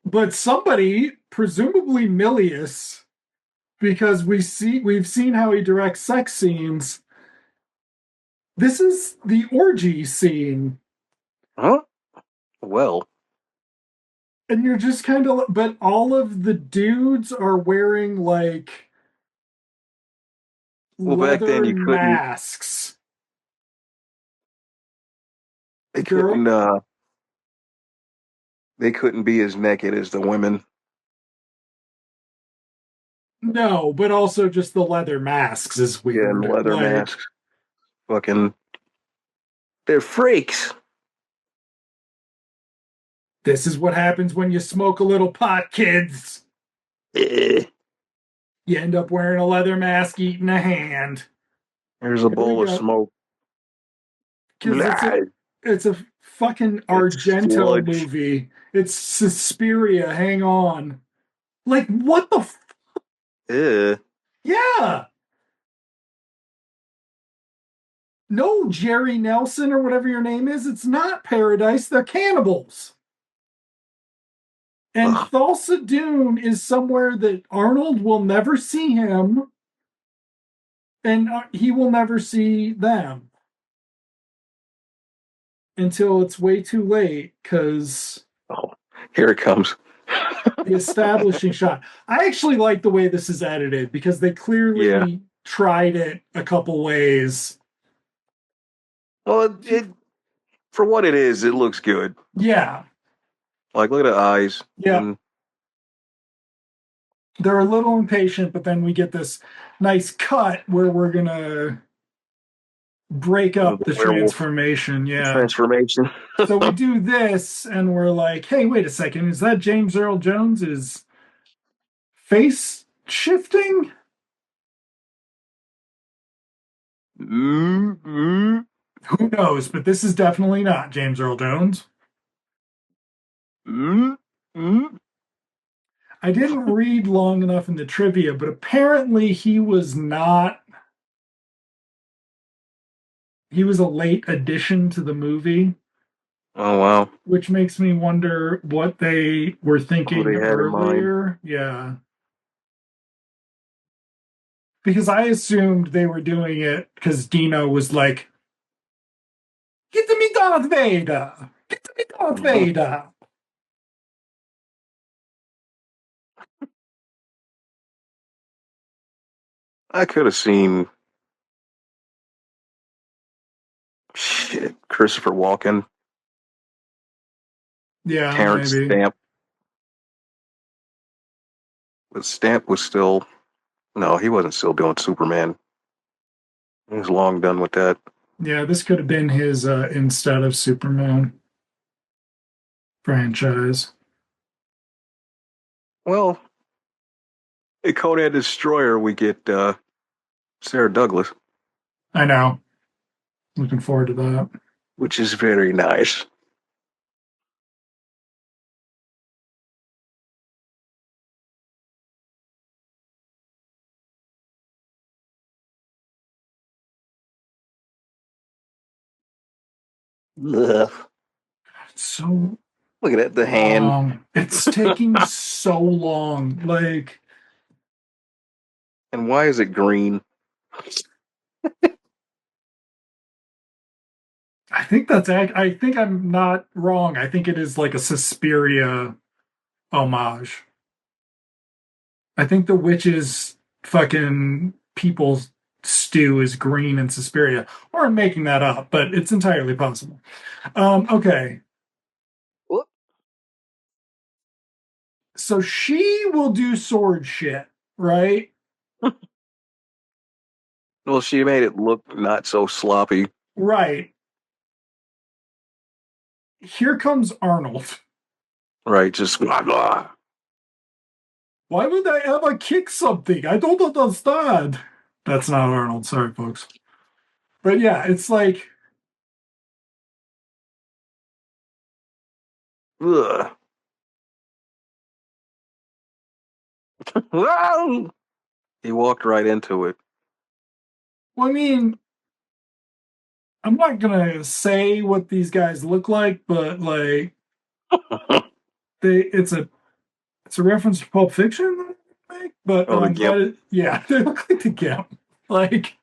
But somebody, presumably Milius, because we've seen how he directs sex scenes. This is the orgy scene, huh? Well, and you're just kind of, but all of the dudes are wearing like back then leather masks. they Girl, couldn't, they couldn't be as naked as the women. no, but also just the leather masks is Yeah, and weird. leather Like, masks. Fucking, they're freaks. this is what happens when you smoke a little pot, kids. Eh. You end up wearing a leather mask, eating a hand. Here's a Here we bowl of go. smoke. Because Blah. it's a fucking It's Argento sludge. movie. It's Suspiria. Hang on. Like what the? Eh. Yeah. No, Jerry Nelson or whatever your name is. It's not Paradise. They're cannibals. And Ugh. Thulsa Doom is somewhere that Arnold will never see him, and he will never see them until it's way too late because Oh, here it comes. the establishing shot. I actually like the way this is edited because they Yeah. clearly tried it a couple ways. Well, it For what it is, it looks good. Yeah, Like, look at the eyes. yeah. And They're a little impatient, but then we get this nice cut where we're gonna break the up the werewolf transformation. Yeah. transformation. So we do this, and we're like, "Hey, wait a second! Is that James Earl Jones? Is face shifting?" Mm-hmm. Who knows? But this is definitely not James Earl Jones. Mm-hmm. I didn't read long enough in the trivia, but apparently he was not. He was a late addition to the movie, Oh, wow. which makes me wonder what they were Who thinking they had in mind. earlier. Yeah. Because I assumed they were doing it because Dino was like, "Get to me, Darth Vader! Get to me, Darth Mhm. Vader!" I could have seen shit. Christopher Walken, Yeah, Terrence maybe. Stamp. But Stamp was still no, he wasn't still doing Superman. He was long done with that. Yeah, this could have been his instead of Superman franchise. Well, in Conan Destroyer, we get Sarah Douglas, I know. Looking forward to that. which is very nice. Ugh. So Look at that, the hand. It's taking so long. Like, And why is it green? I think I'm not wrong. I think it is like a Suspiria homage. I think the witch's fucking people's stew is green in Suspiria. Or I'm making that up, but it's entirely possible. Okay. Whoop. So she will do sword shit, right? Well, she made it look not so sloppy. Right. Here comes Arnold. Right, just blah, blah. Why would I ever kick something? I don't understand. That's not Arnold. Sorry, folks. But yeah, it's like, Ugh. He walked right into it. well, I mean, I'm not gonna say what these guys look like, but like they it's a reference to Pulp Fiction, I think. But Oh, the gimp. yeah, they look like the Gimp. Like,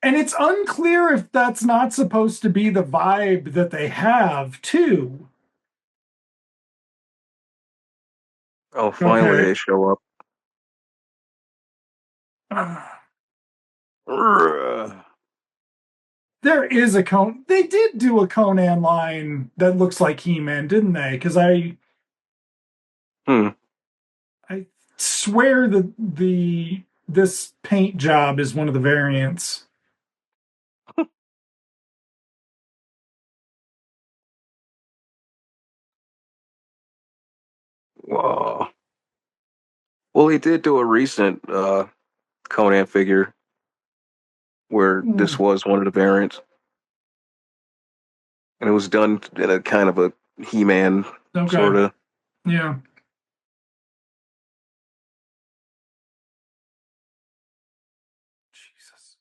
and it's unclear if that's not supposed to be the vibe that they have too. Oh, finally Okay. they show up. Ugh. There is a Con. They did do a Conan line that looks like He-Man, didn't they? Because Hmm. I swear that the this paint job is one of the variants. Whoa. Well, he did do a recent Conan figure where this Mm, was one of the variants, and it was done in a kind of a He-Man okay. sort of. Yeah. Jesus.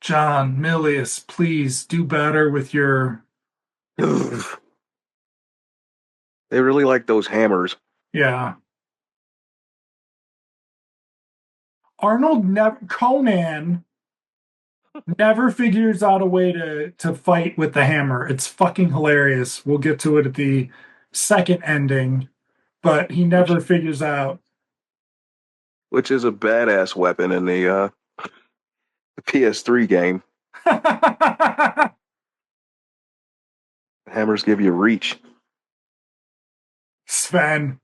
John Milius, please do better with your. They really like those hammers. Yeah. Arnold never Conan never figures out a way to fight with the hammer. It's fucking hilarious. We'll get to it at the second ending, but he which never figures out. which is a badass weapon in the PS3 game. Hammers give you reach. Sven.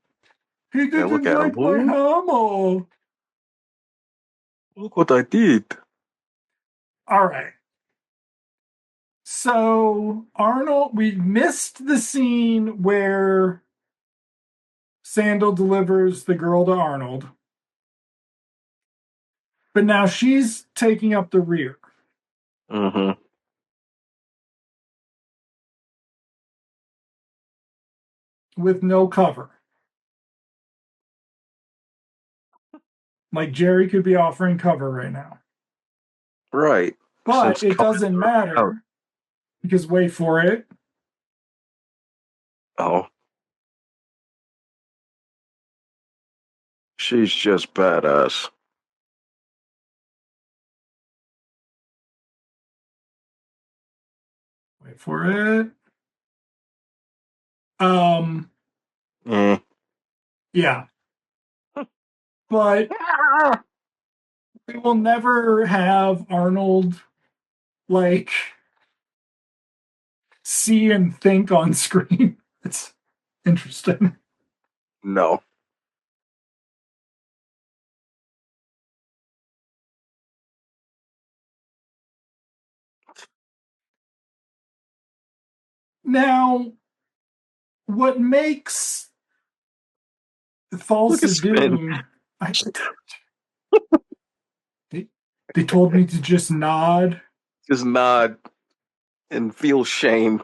He Yeah, look didn't at him. like my Ooh, hammer. look what I did. All right. So Arnold, we missed the scene where Sandahl delivers the girl to Arnold, but now she's taking up the rear Mm-hmm. with no cover. Like Jerry could be offering cover right now, Right. but Since it Conan doesn't out. matter because wait for it. Oh, she's just badass. Wait for it. Um, Mm. yeah, but we will never have Arnold like see and think on screen. It's interesting. No. Now, what makes Look at Spin. Falsadune, I, they, they told me to just nod. Just nod and feel shame.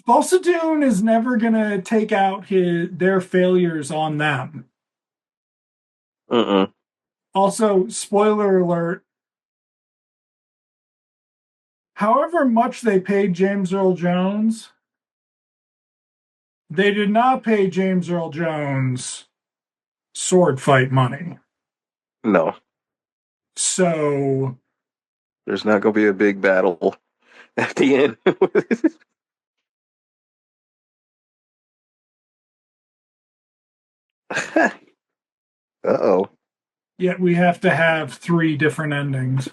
Falsadune is never gonna take out their failures on them. Mm-mm. Also, spoiler alert, however much they paid James Earl Jones, they did not pay James Earl Jones sword fight money. No. So, There's not gonna be a big battle at the end. Uh-oh. yet we have to have three different endings.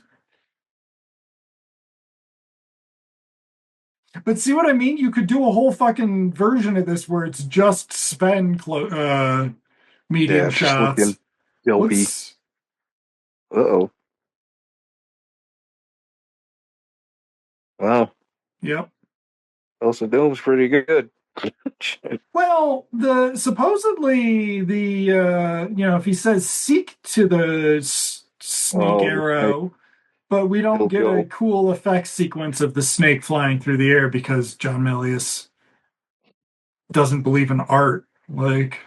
But see what I mean? You could do a whole fucking version of this where it's just Sven medium Yeah, just shots. looking dopey. Let's. Uh-oh. Wow. Yep. Elsa Doom's pretty good. Well, the supposedly the if he says seek to the snake Oh, the snake. arrow, but we don't He'll get a go. cool effect sequence of the snake flying through the air because John Milius doesn't believe in art. Like,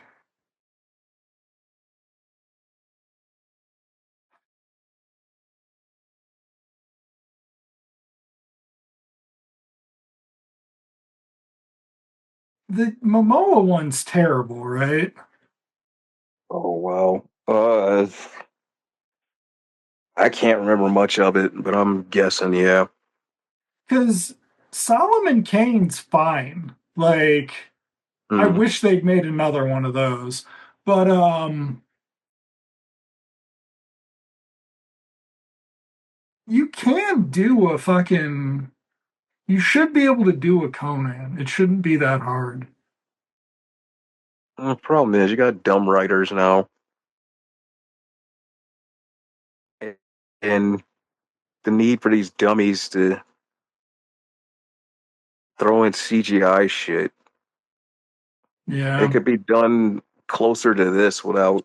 the Momoa one's terrible, right? Oh, wow. I can't remember much of it, but I'm guessing, yeah. Because Solomon Kane's fine. Like, I Hmm. wish they'd made another one of those. But you can do a fucking you should be able to do a Conan. It shouldn't be that hard. The problem is, you got dumb writers now, and the need for these dummies to throw in CGI shit. It Yeah. could be done closer to this without,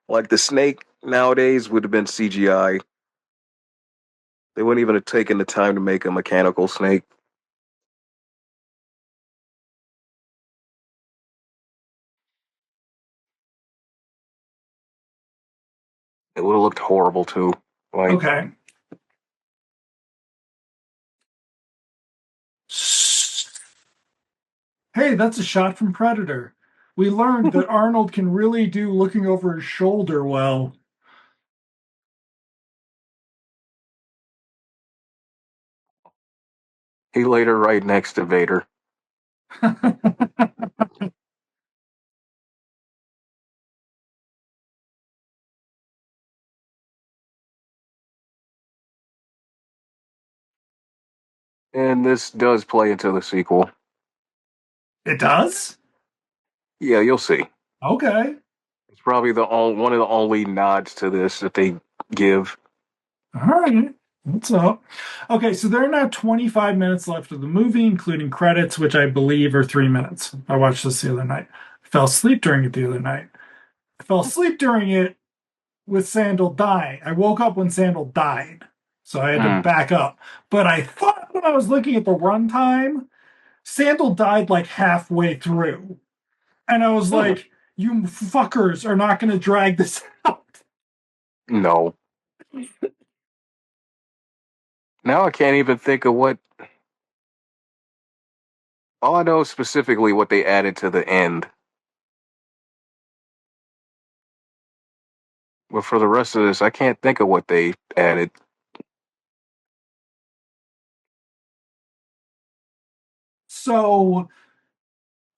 like, the snake nowadays would have been CGI. They wouldn't even have taken the time to make a mechanical snake. It would have looked horrible too. Like, Okay. Hey, that's a shot from Predator. We learned that Arnold can really do looking over his shoulder well. he laid her right next to Vader. And this does play into the sequel. It does? Yeah, you'll see. Okay. It's probably one of the only nods to this that they give. All right. What's up? Okay, so there are now 25 minutes left of the movie, including credits, which I believe are 3 minutes. I watched this the other night. I fell asleep during it the other night. I fell asleep during it with Sandahl dying. I woke up when Sandahl died, so I had to Mm. back up. But I thought when I was looking at the runtime, Sandahl died like halfway through. And I was Mm. like, you fuckers are not going to drag this out. No. Now I can't even think of what. All I know is specifically what they added to the end. But for the rest of this, I can't think of what they added. So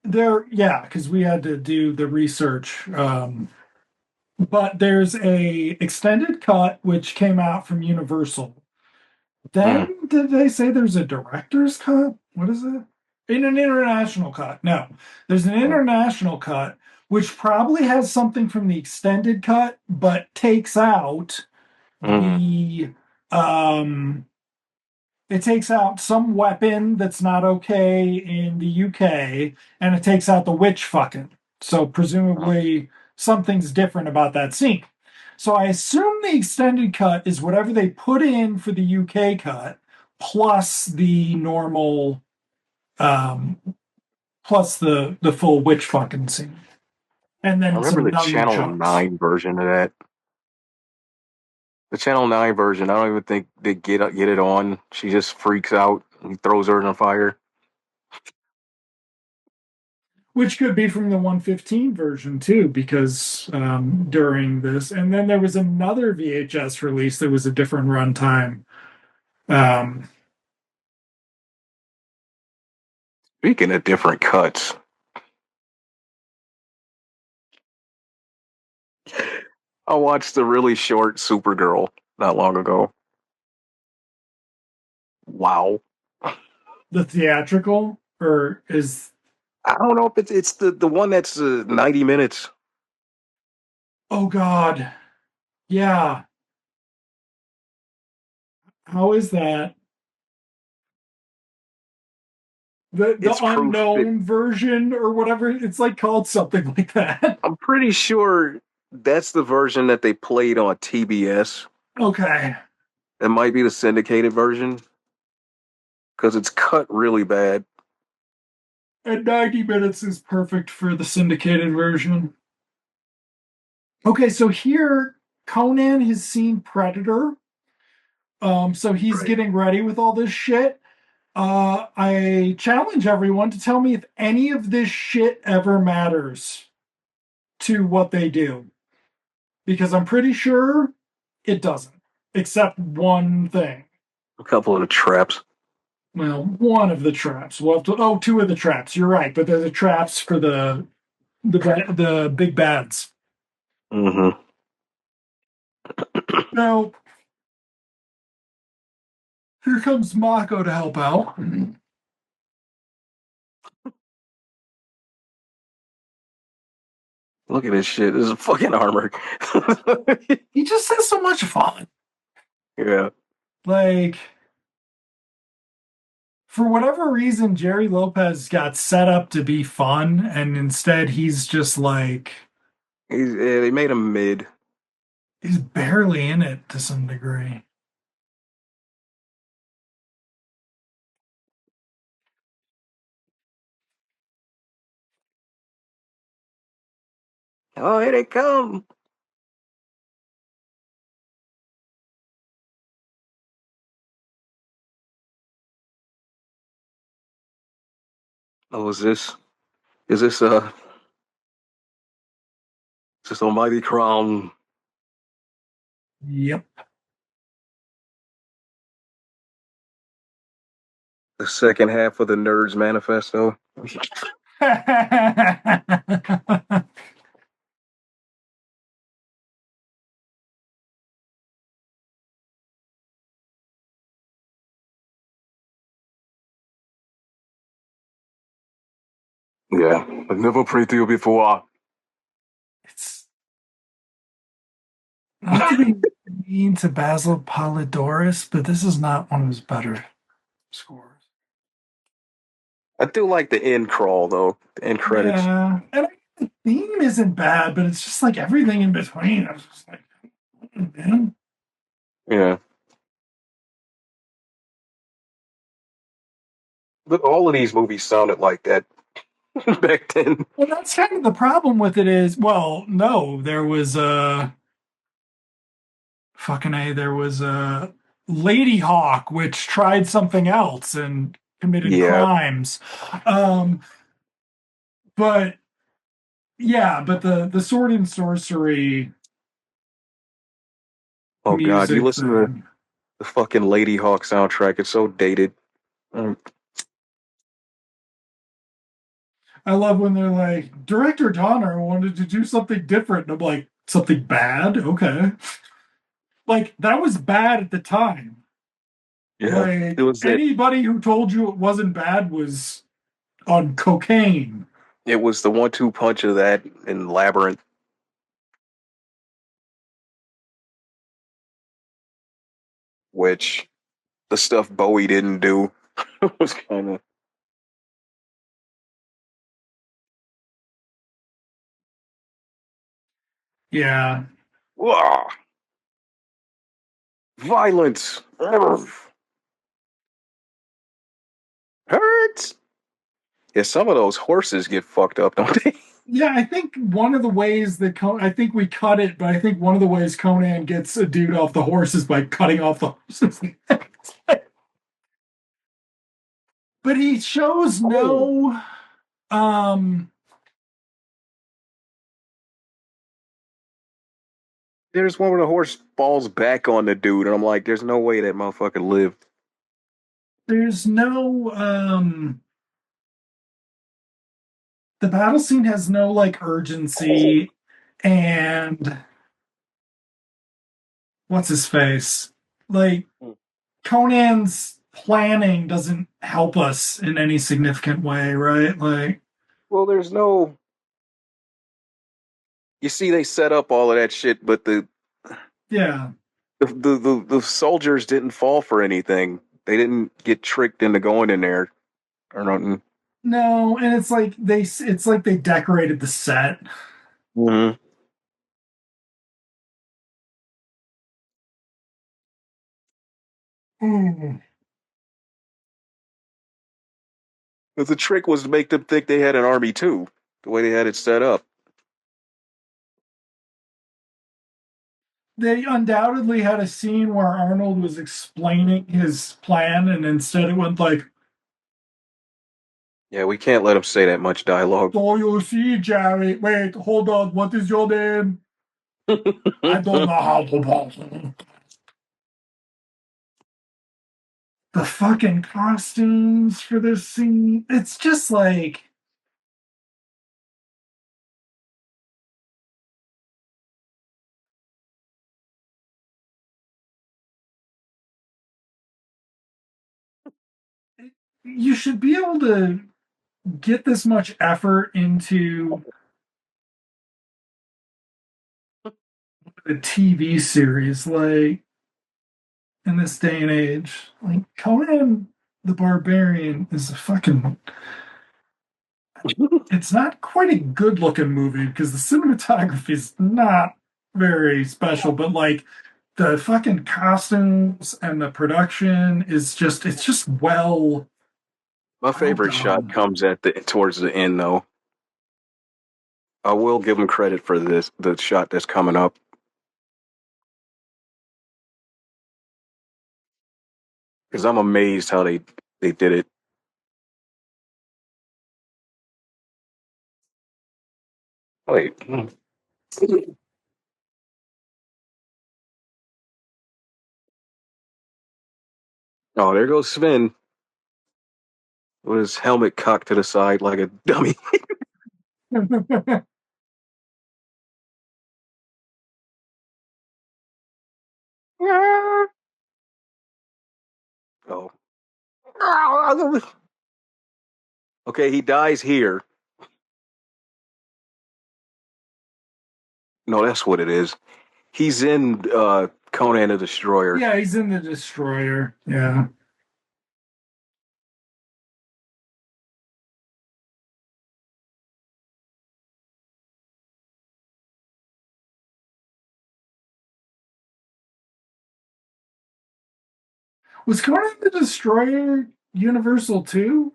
there, yeah, because we had to do the research. But there's a extended cut which came out from Universal. Mm. Then did they say there's a director's cut? What is it? In an international cut. No, there's an Mm. international cut which probably has something from the extended cut, but takes out Mm. the it takes out some weapon that's not okay in the UK, and it takes out the witch fucking. So presumably something's different about that scene. So I assume the extended cut is whatever they put in for the UK cut plus the normal um plus the full witch fucking scene. And I then remember some the Channel nunchucks. 9 version of that. The Channel 9 version, I don't even think they get it on. She just freaks out and he throws her in the fire. Which could be from the 115 version too, because during this, and then there was another VHS release that was a different runtime. Um, Speaking of different cuts, I watched the really short Supergirl not long ago. Wow. the theatrical, or is I don't know if it's the one that's 90 minutes. oh god, yeah. How is that the It's proof that unknown version or whatever? It's like called something like that. I'm pretty sure that's the version that they played on TBS. Okay, It might be the syndicated version because it's cut really bad. and 90 minutes is perfect for the syndicated version. Okay, so here Conan has seen Predator. So he's Right. getting ready with all this shit. I challenge everyone to tell me if any of this shit ever matters to what they do, because I'm pretty sure it doesn't, except one thing. A couple of the traps. Well, one of the traps. Well, oh, two of the traps. You're right, but they're the traps for the big bads. Mm-hmm. Now, here comes Mako to help out. Look at this shit. This is fucking armor. He just has so much fun. Yeah. Like, for whatever reason, Jerry Lopez got set up to be fun, and instead he's just like They made him mid. he's barely in it to some degree. Oh, here they come. Oh, is this is this Almighty Crom, Yep. the second half of the Nerds Manifesto? Yeah, I've never prayed to you before. It's not to be mean to Basil Polydorus, but this is not one of his better scores. I do like the end crawl though, the end credits. Yeah, and the theme isn't bad, but it's just like everything in between. I was just like, man. Yeah, but all of these movies sounded like that back then. Well, that's kind of the problem with it is, well, no, there was fucking A, there was a Lady Hawk, which tried something else and committed Yeah. crimes. Um, but yeah, but the sword and sorcery Oh God, you music listen to thing. the fucking Lady Hawk soundtrack. It's so dated. Mm. I love when they're like, Director Donner wanted to do something different. And I'm like, something bad? Okay. Like, that was bad at the time. Yeah, it Like, was that. anybody who told you it wasn't bad was on cocaine. It was the one-two punch of that and Labyrinth, which the stuff Bowie didn't do was kind of. Yeah. Violence. Urgh. Hurts. Yeah, some of those horses get fucked up, don't they? Yeah, I think one of the ways that I think we cut it, but I think one of the ways Conan gets a dude off the horse is by cutting off the horse's neck. But he shows Oh. no um There's one where the horse falls back on the dude, and I'm like, there's no way that motherfucker lived. there's no the battle scene has no like urgency and what's his face? Like Conan's planning doesn't help us in any significant way, right? Like Well, there's no. You see, they set up all of that shit, but yeah. the soldiers didn't fall for anything. They didn't get tricked into going in there or nothing. No, and it's like they decorated the set. Mm-hmm. Mm. But the trick was to make them think they had an army too, the way they had it set up. They undoubtedly had a scene where Arnold was explaining his plan, and instead it went like, Yeah, we can't let them say that much dialogue. "So you see, Jerry, wait, hold on, what is your name? I don't know how to pronounce the fucking costumes for this scene. It's just like you should be able to get this much effort into a TV series, like in this day and age. Like Conan the Barbarian is a fucking it's not quite a good looking movie because the cinematography is not very special, but like the fucking costumes and the production is just it's just My well favorite shot done. comes at the towards the end, though. I will give them credit for this, the shot that's coming up, because I'm amazed how they did it. Wait, oh, there goes Sven with his helmet cocked to the side like a dummy. Oh, okay, he dies here. No, that's what it is. He's in Conan the Destroyer. Yeah, he's in the destroyer. Yeah. Was Conan the Destroyer Universal too?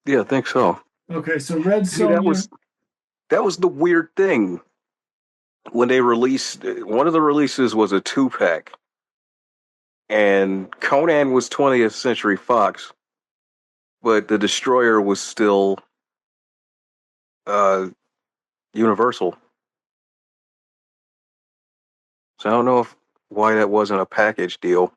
Yeah, I think so. Okay, so Red See, Sonja. that was the weird thing when they released one of the releases was a 2-pack, and Conan was 20th Century Fox, but the Destroyer was still uh, Universal. So I don't know if why that wasn't a package deal,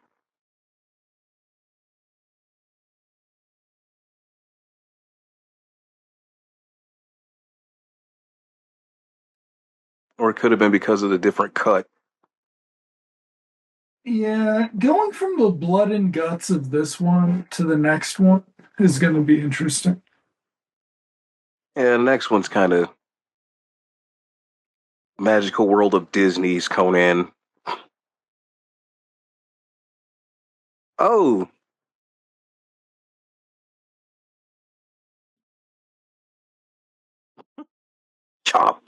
or it could have been because of the different cut. Yeah, going from the blood and guts of this one to the next one is going to be interesting. And the next one's kind of magical world of Disney's Conan. Oh, chop.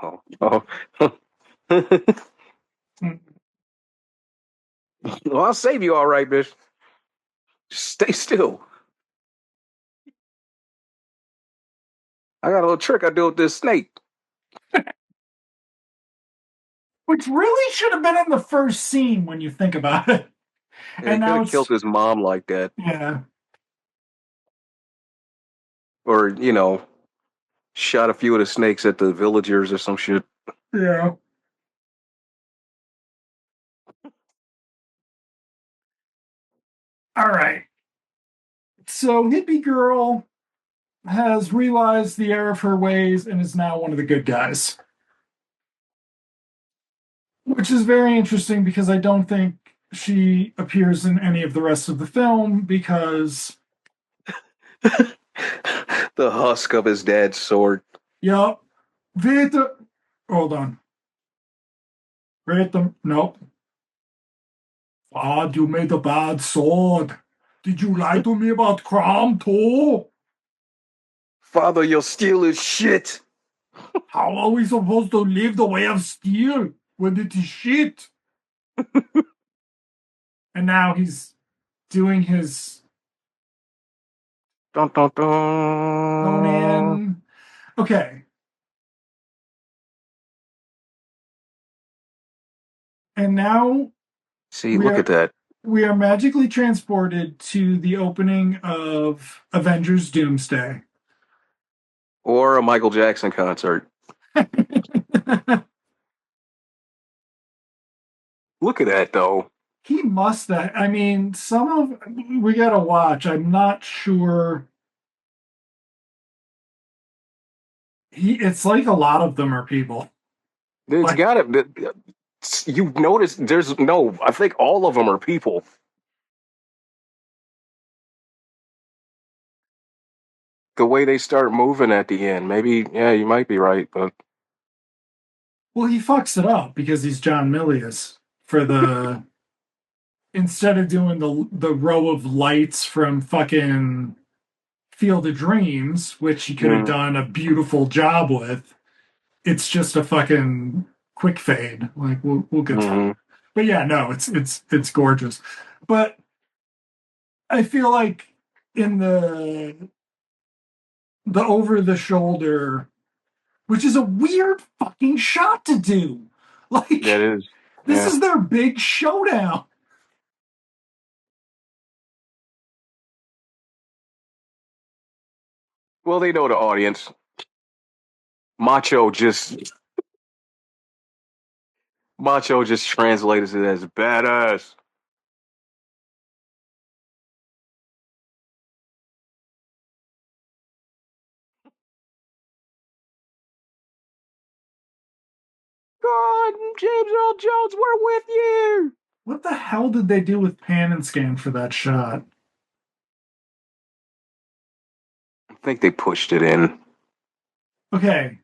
Oh, oh. Mm. Well, I'll save you all right, bitch. Just stay still. I got a little trick I do with this snake. Which really should have been in the first scene when you think about it. Yeah, he And could now have killed it's, his mom like that, yeah, or shot a few of the snakes at the villagers or some shit. yeah. All right. So Hippie Girl has realized the error of her ways and is now one of the good guys, which is very interesting because I don't think she appears in any of the rest of the film because, The husk of his dad's sword. yeah, Vita, hold on. Vita, nope. Ah, you made a bad sword. Did you lie to me about Crom too? Father, you'll steal his shit. How are we supposed to live the way of steel when it is shit? And now he's doing his Dun, dun, dun. Conan. Okay, and now See, we look at are that. we are magically transported to the opening of Avengers Doomsday. Or a Michael Jackson concert. Look at that, though. He must have. I mean, some of we gotta watch. I'm not sure. It's like a lot of them are people. It's Like, got it. You've noticed there's no, I think all of them are people. The way they start moving at the end. Maybe, yeah, you might be right, but well, he fucks it up because he's John Milius for the instead of doing the row of lights from fucking Field of Dreams, which he could have mm, done a beautiful job with. It's just a fucking quick fade. Like we'll get through. mm, But yeah, no, it's gorgeous. But I feel like in the over the shoulder, which is a weird fucking shot to do. that Like is, this yeah. is their big showdown. Well, they know the audience. Macho just Macho just translates it as badass. God, James Earl Jones, we're with you. What the hell did they do with pan and scan for that shot? I think they pushed it in. Okay,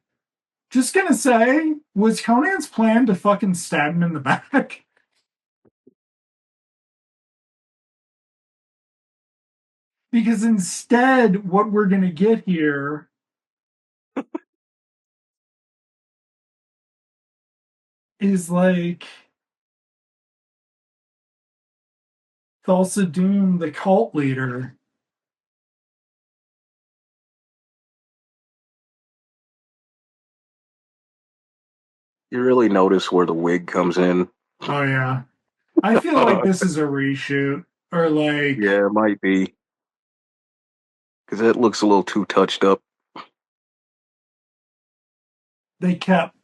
just gonna say, was Conan's plan to fucking stab him in the back? Because instead, what we're gonna get here is like Thulsa Doom, the cult leader. You really notice where the wig comes in. Oh yeah. I feel like this is a reshoot. Or like Yeah, it might be because it looks a little too touched up. they kept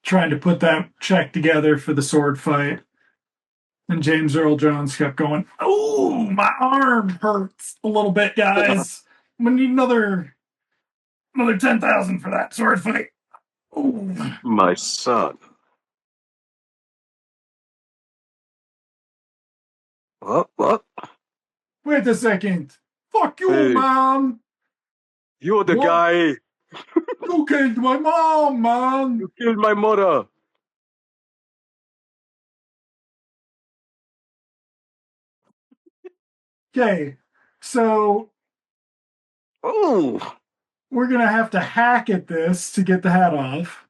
trying to put that check together for the sword fight. And James Earl Jones kept going, "Oh, my arm hurts a little bit, guys. We need another 10,000 for that sword fight." Oh, My son. What? wait a second. Fuck you, Hey, man. you're the What? guy. You killed my mom, You man. killed my mother. Okay, so Oh. we're gonna have to hack at this to get the hat off.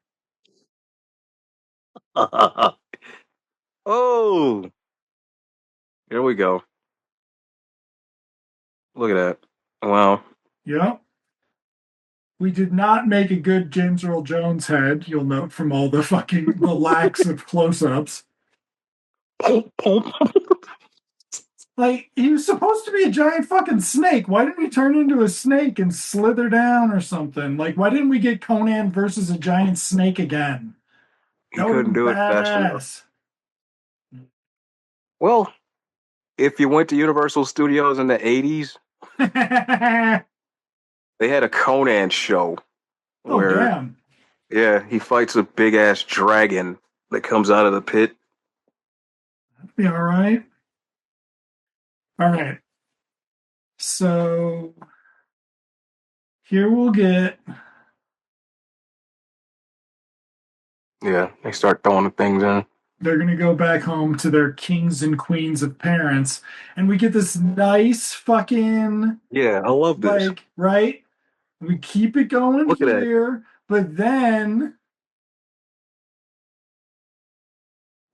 Oh. Here we go. Look at that. Wow. Yep. We did not make a good James Earl Jones head, you'll note from all the lacks of close-ups. Pump, pump. Like, he was supposed to be a giant fucking snake. Why didn't he turn into a snake and slither down or something? Like, why didn't we get Conan versus a giant snake again? He That would have couldn't been do it fast enough. badass. Well, if you went to Universal Studios in the 80s, they had a Conan show Oh, where, damn. yeah, he fights a big ass dragon that comes out of the pit. Be all right. All right. So here we'll get. Yeah, they start throwing the things in. They're going to go back home to their kings and queens of parents. And we get this nice fucking, Yeah, I love this. like, right? We keep it going Look at that. here, but then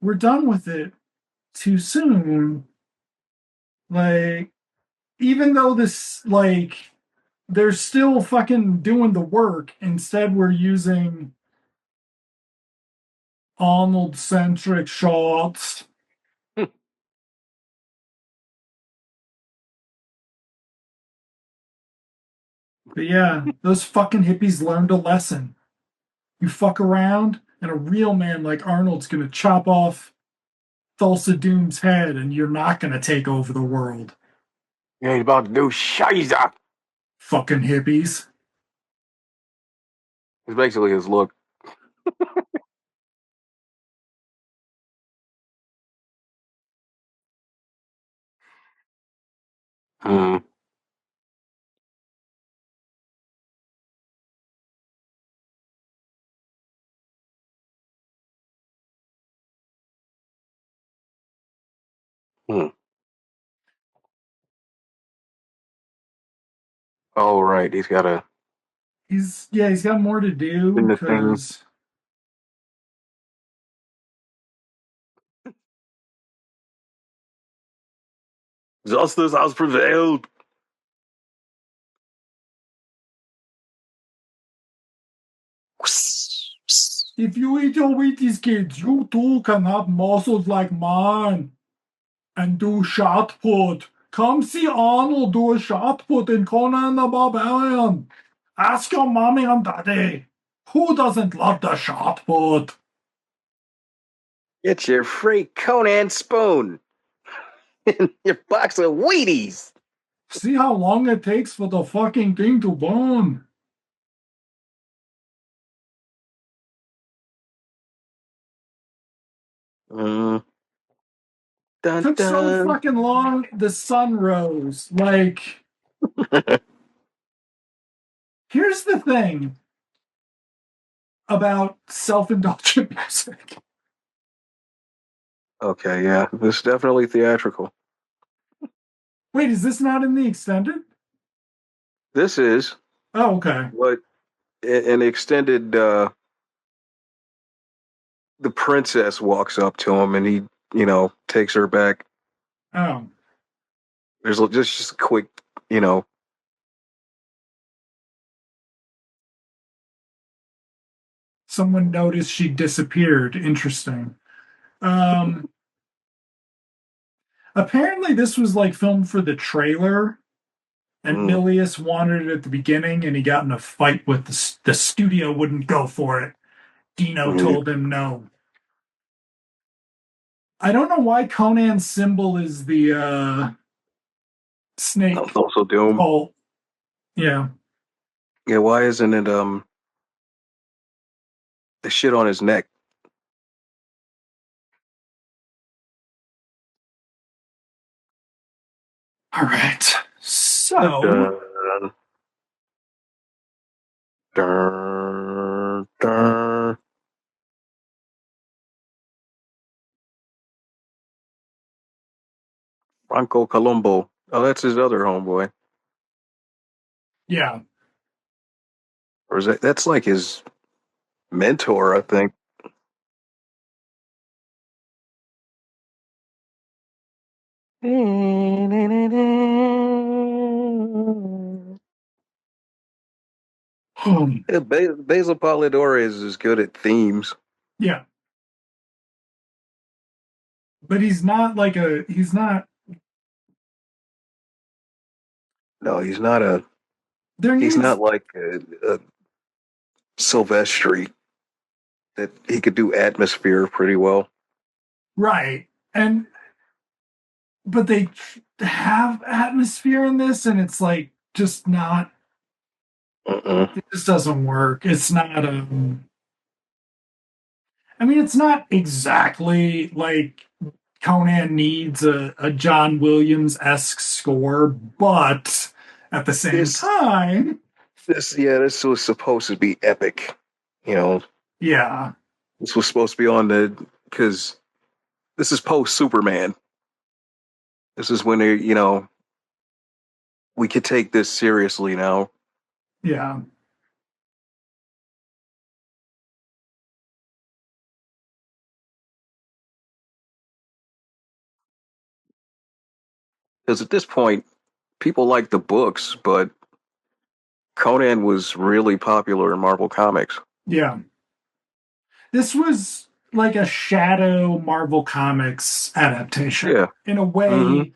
we're done with it too soon. Like, even though this, like, they're still fucking doing the work, instead, we're using Arnold centric shots. But yeah, those fucking hippies learned a lesson. You fuck around, and a real man like Arnold's gonna chop off Thulsa Doom's head, and you're not gonna take over the world. Yeah, he's about to do Shiza. Fucking hippies. It's basically his look. Hmm. Hmm. Oh, right. He's got a He's got more to do in the thing. because Justice has prevailed. if you eat your Wheaties kids, you too can have muscles like mine and do shot put. Come see Arnold do a shot put in Conan the Barbarian. Ask your mommy and daddy. Who doesn't love the shot put? Get your free Conan spoon in your box of Wheaties. See how long it takes for the fucking thing to burn. Mm, dun Took so dun. fucking long. The sun rose. Like, here's the thing about self-indulgent music. Okay, yeah, it's definitely theatrical. Wait, is this not in the extended? This is Oh, okay. what an extended. The princess walks up to him, and he, takes her back. Oh, There's just a quick, you know, someone noticed she disappeared. Interesting. Um, apparently this was like filmed for the trailer, and mm, Milius wanted it at the beginning, and he got in a fight with the studio. Wouldn't go for it. Dino mm, told him no. I don't know why Conan's symbol is the snake also Doom. cult. Yeah. Yeah, why isn't it the shit on his neck? All right. Dun, So, dun, dun, dun. Franco Colombo. Oh, that's his other homeboy. yeah. Or is that's like his mentor, I think. Hmm. Yeah, Basil Polidori is as good at themes. Yeah. But he's not, No, there he's needs, not like a Silvestri that he could do atmosphere pretty well. right. And, but they have atmosphere in this, and it's like just not, Mm-mm. it just doesn't work. It's not, I mean, it's not exactly like Conan needs a John Williams esque score, but at the same This time, this was supposed to be epic. You know, yeah, this was supposed to be on the because this is post Superman. This is when they, we could take this seriously now. yeah, Because at this point, people like the books, but Conan was really popular in Marvel Comics. yeah. This was like a shadow Marvel Comics adaptation Yeah. in a Mm-hmm. way,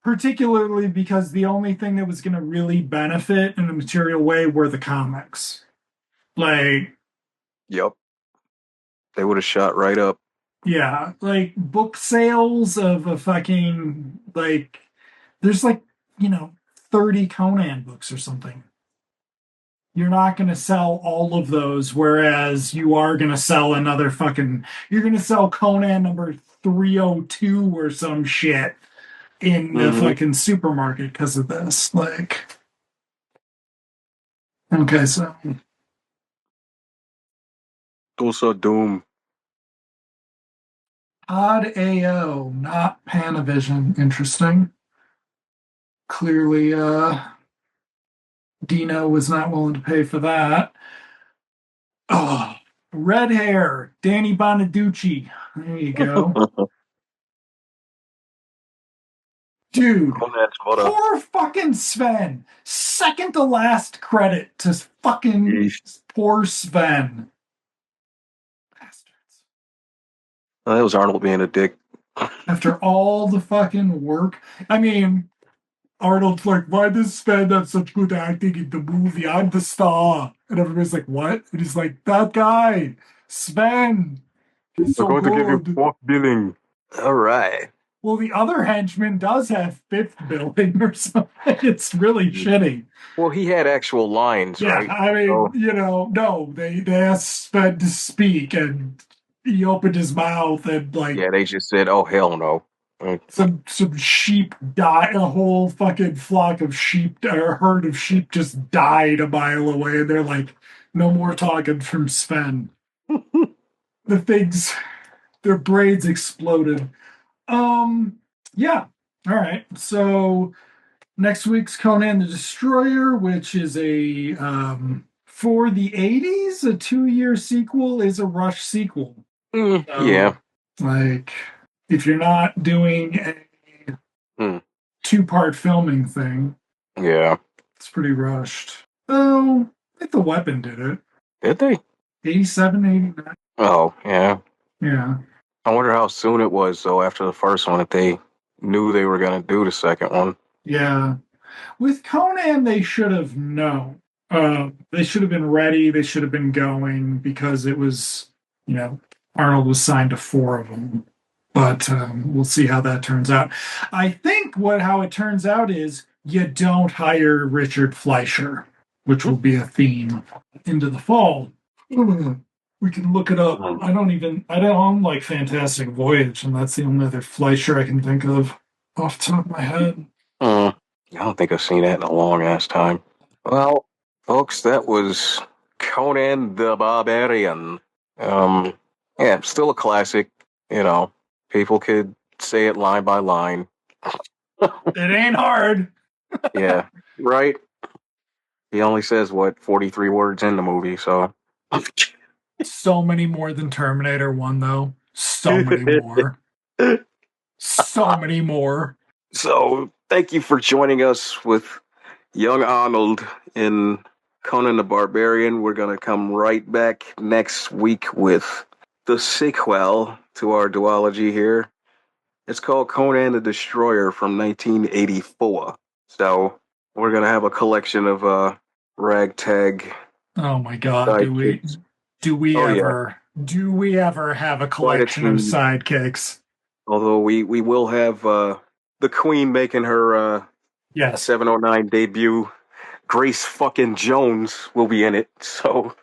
particularly because the only thing that was going to really benefit in a material way were the comics. Like, Yep. They would have shot right up. yeah, like book sales of a fucking like there's like, you know, 30 Conan books or something. You're not going to sell all of those, whereas you are going to sell another fucking, you're going to sell Conan number 302 or some shit in the Mm-hmm. fucking supermarket because of this. Like, okay, so Also Doom. Odd AO, not Panavision. Interesting. Clearly, Dino was not willing to pay for that. Oh, red hair, Danny Bonaducci. There you go. Dude, Conan's mother. poor fucking Sven. Second to last credit to fucking Yeesh. poor Sven. Bastards. That was Arnold being a dick. After all the fucking work. I mean, Arnold's like, why does Sven have such good acting in the movie? I'm the star. And everybody's like, what? And he's like, that guy, Sven. He's We're so going to give you good. fourth billing. All right. Well, the other henchman does have fifth billing or something. It's really shitty. Well, he had actual lines, Yeah, right? I mean, So no, they asked Sven to speak, and he opened his mouth and like Yeah, they just said, "Oh hell no." Mm. some sheep died. A whole fucking flock of sheep or herd of sheep just died a mile away. And they're like, no more talking from Sven. The things, their brains exploded. Um, yeah. All right. So next week's Conan the Destroyer, which is a for the 80s, a 2-year sequel is a rush sequel. Yeah. So like if you're not doing a Mm. two-part filming thing, Yeah. it's pretty rushed. Oh, I think the weapon did it. Did they? 87, 89. Oh, yeah. Yeah. I wonder how soon it was though after the first one that they knew they were gonna do the second one. Yeah. With Conan, they should have known. They should have been ready. They should have been going because it was, Arnold was signed to 4 of them. But we'll see how that turns out. I think how it turns out is you don't hire Richard Fleischer, which will be a theme into the fall. We can look it up. Mm. I don't like Fantastic Voyage, and that's the only other Fleischer I can think of off the top of my head. Mm. I don't think I've seen that in a long ass time. Well, folks, that was Conan the Barbarian. Um, yeah, still a classic. You know, people could say it line by line. It ain't hard. Yeah, right. He only says what 43 words in the movie, so. So many more than Terminator 1, though. So many more. So many more. So, thank you for joining us with young Arnold in Conan the Barbarian. We're going to come right back next week with the sequel to our duology here. It's called Conan the Destroyer from 1984. So, we're going to have a collection of ragtag Oh my God. sidekicks. Do we Oh, yeah, ever have a quite a collection of few. sidekicks? Although we will have the Queen making her Yes. 709 debut. Grace fucking Jones will be in it, so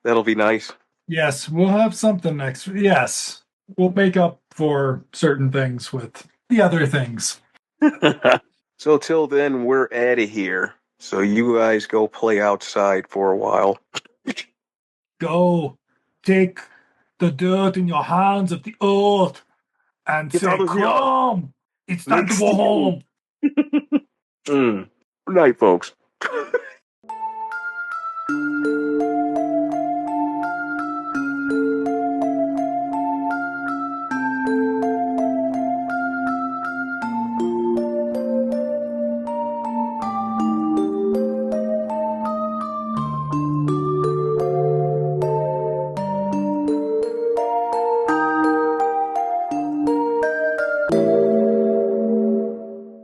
that'll be nice. Yes, we'll have something next. Yes. We'll make up for certain things with the other things. So till then, we're out of here. So you guys go play outside for a while. Go take the dirt in your hands of the earth and Get out say, of here. Crom, it's time to Let's go go. home. Good night, folks.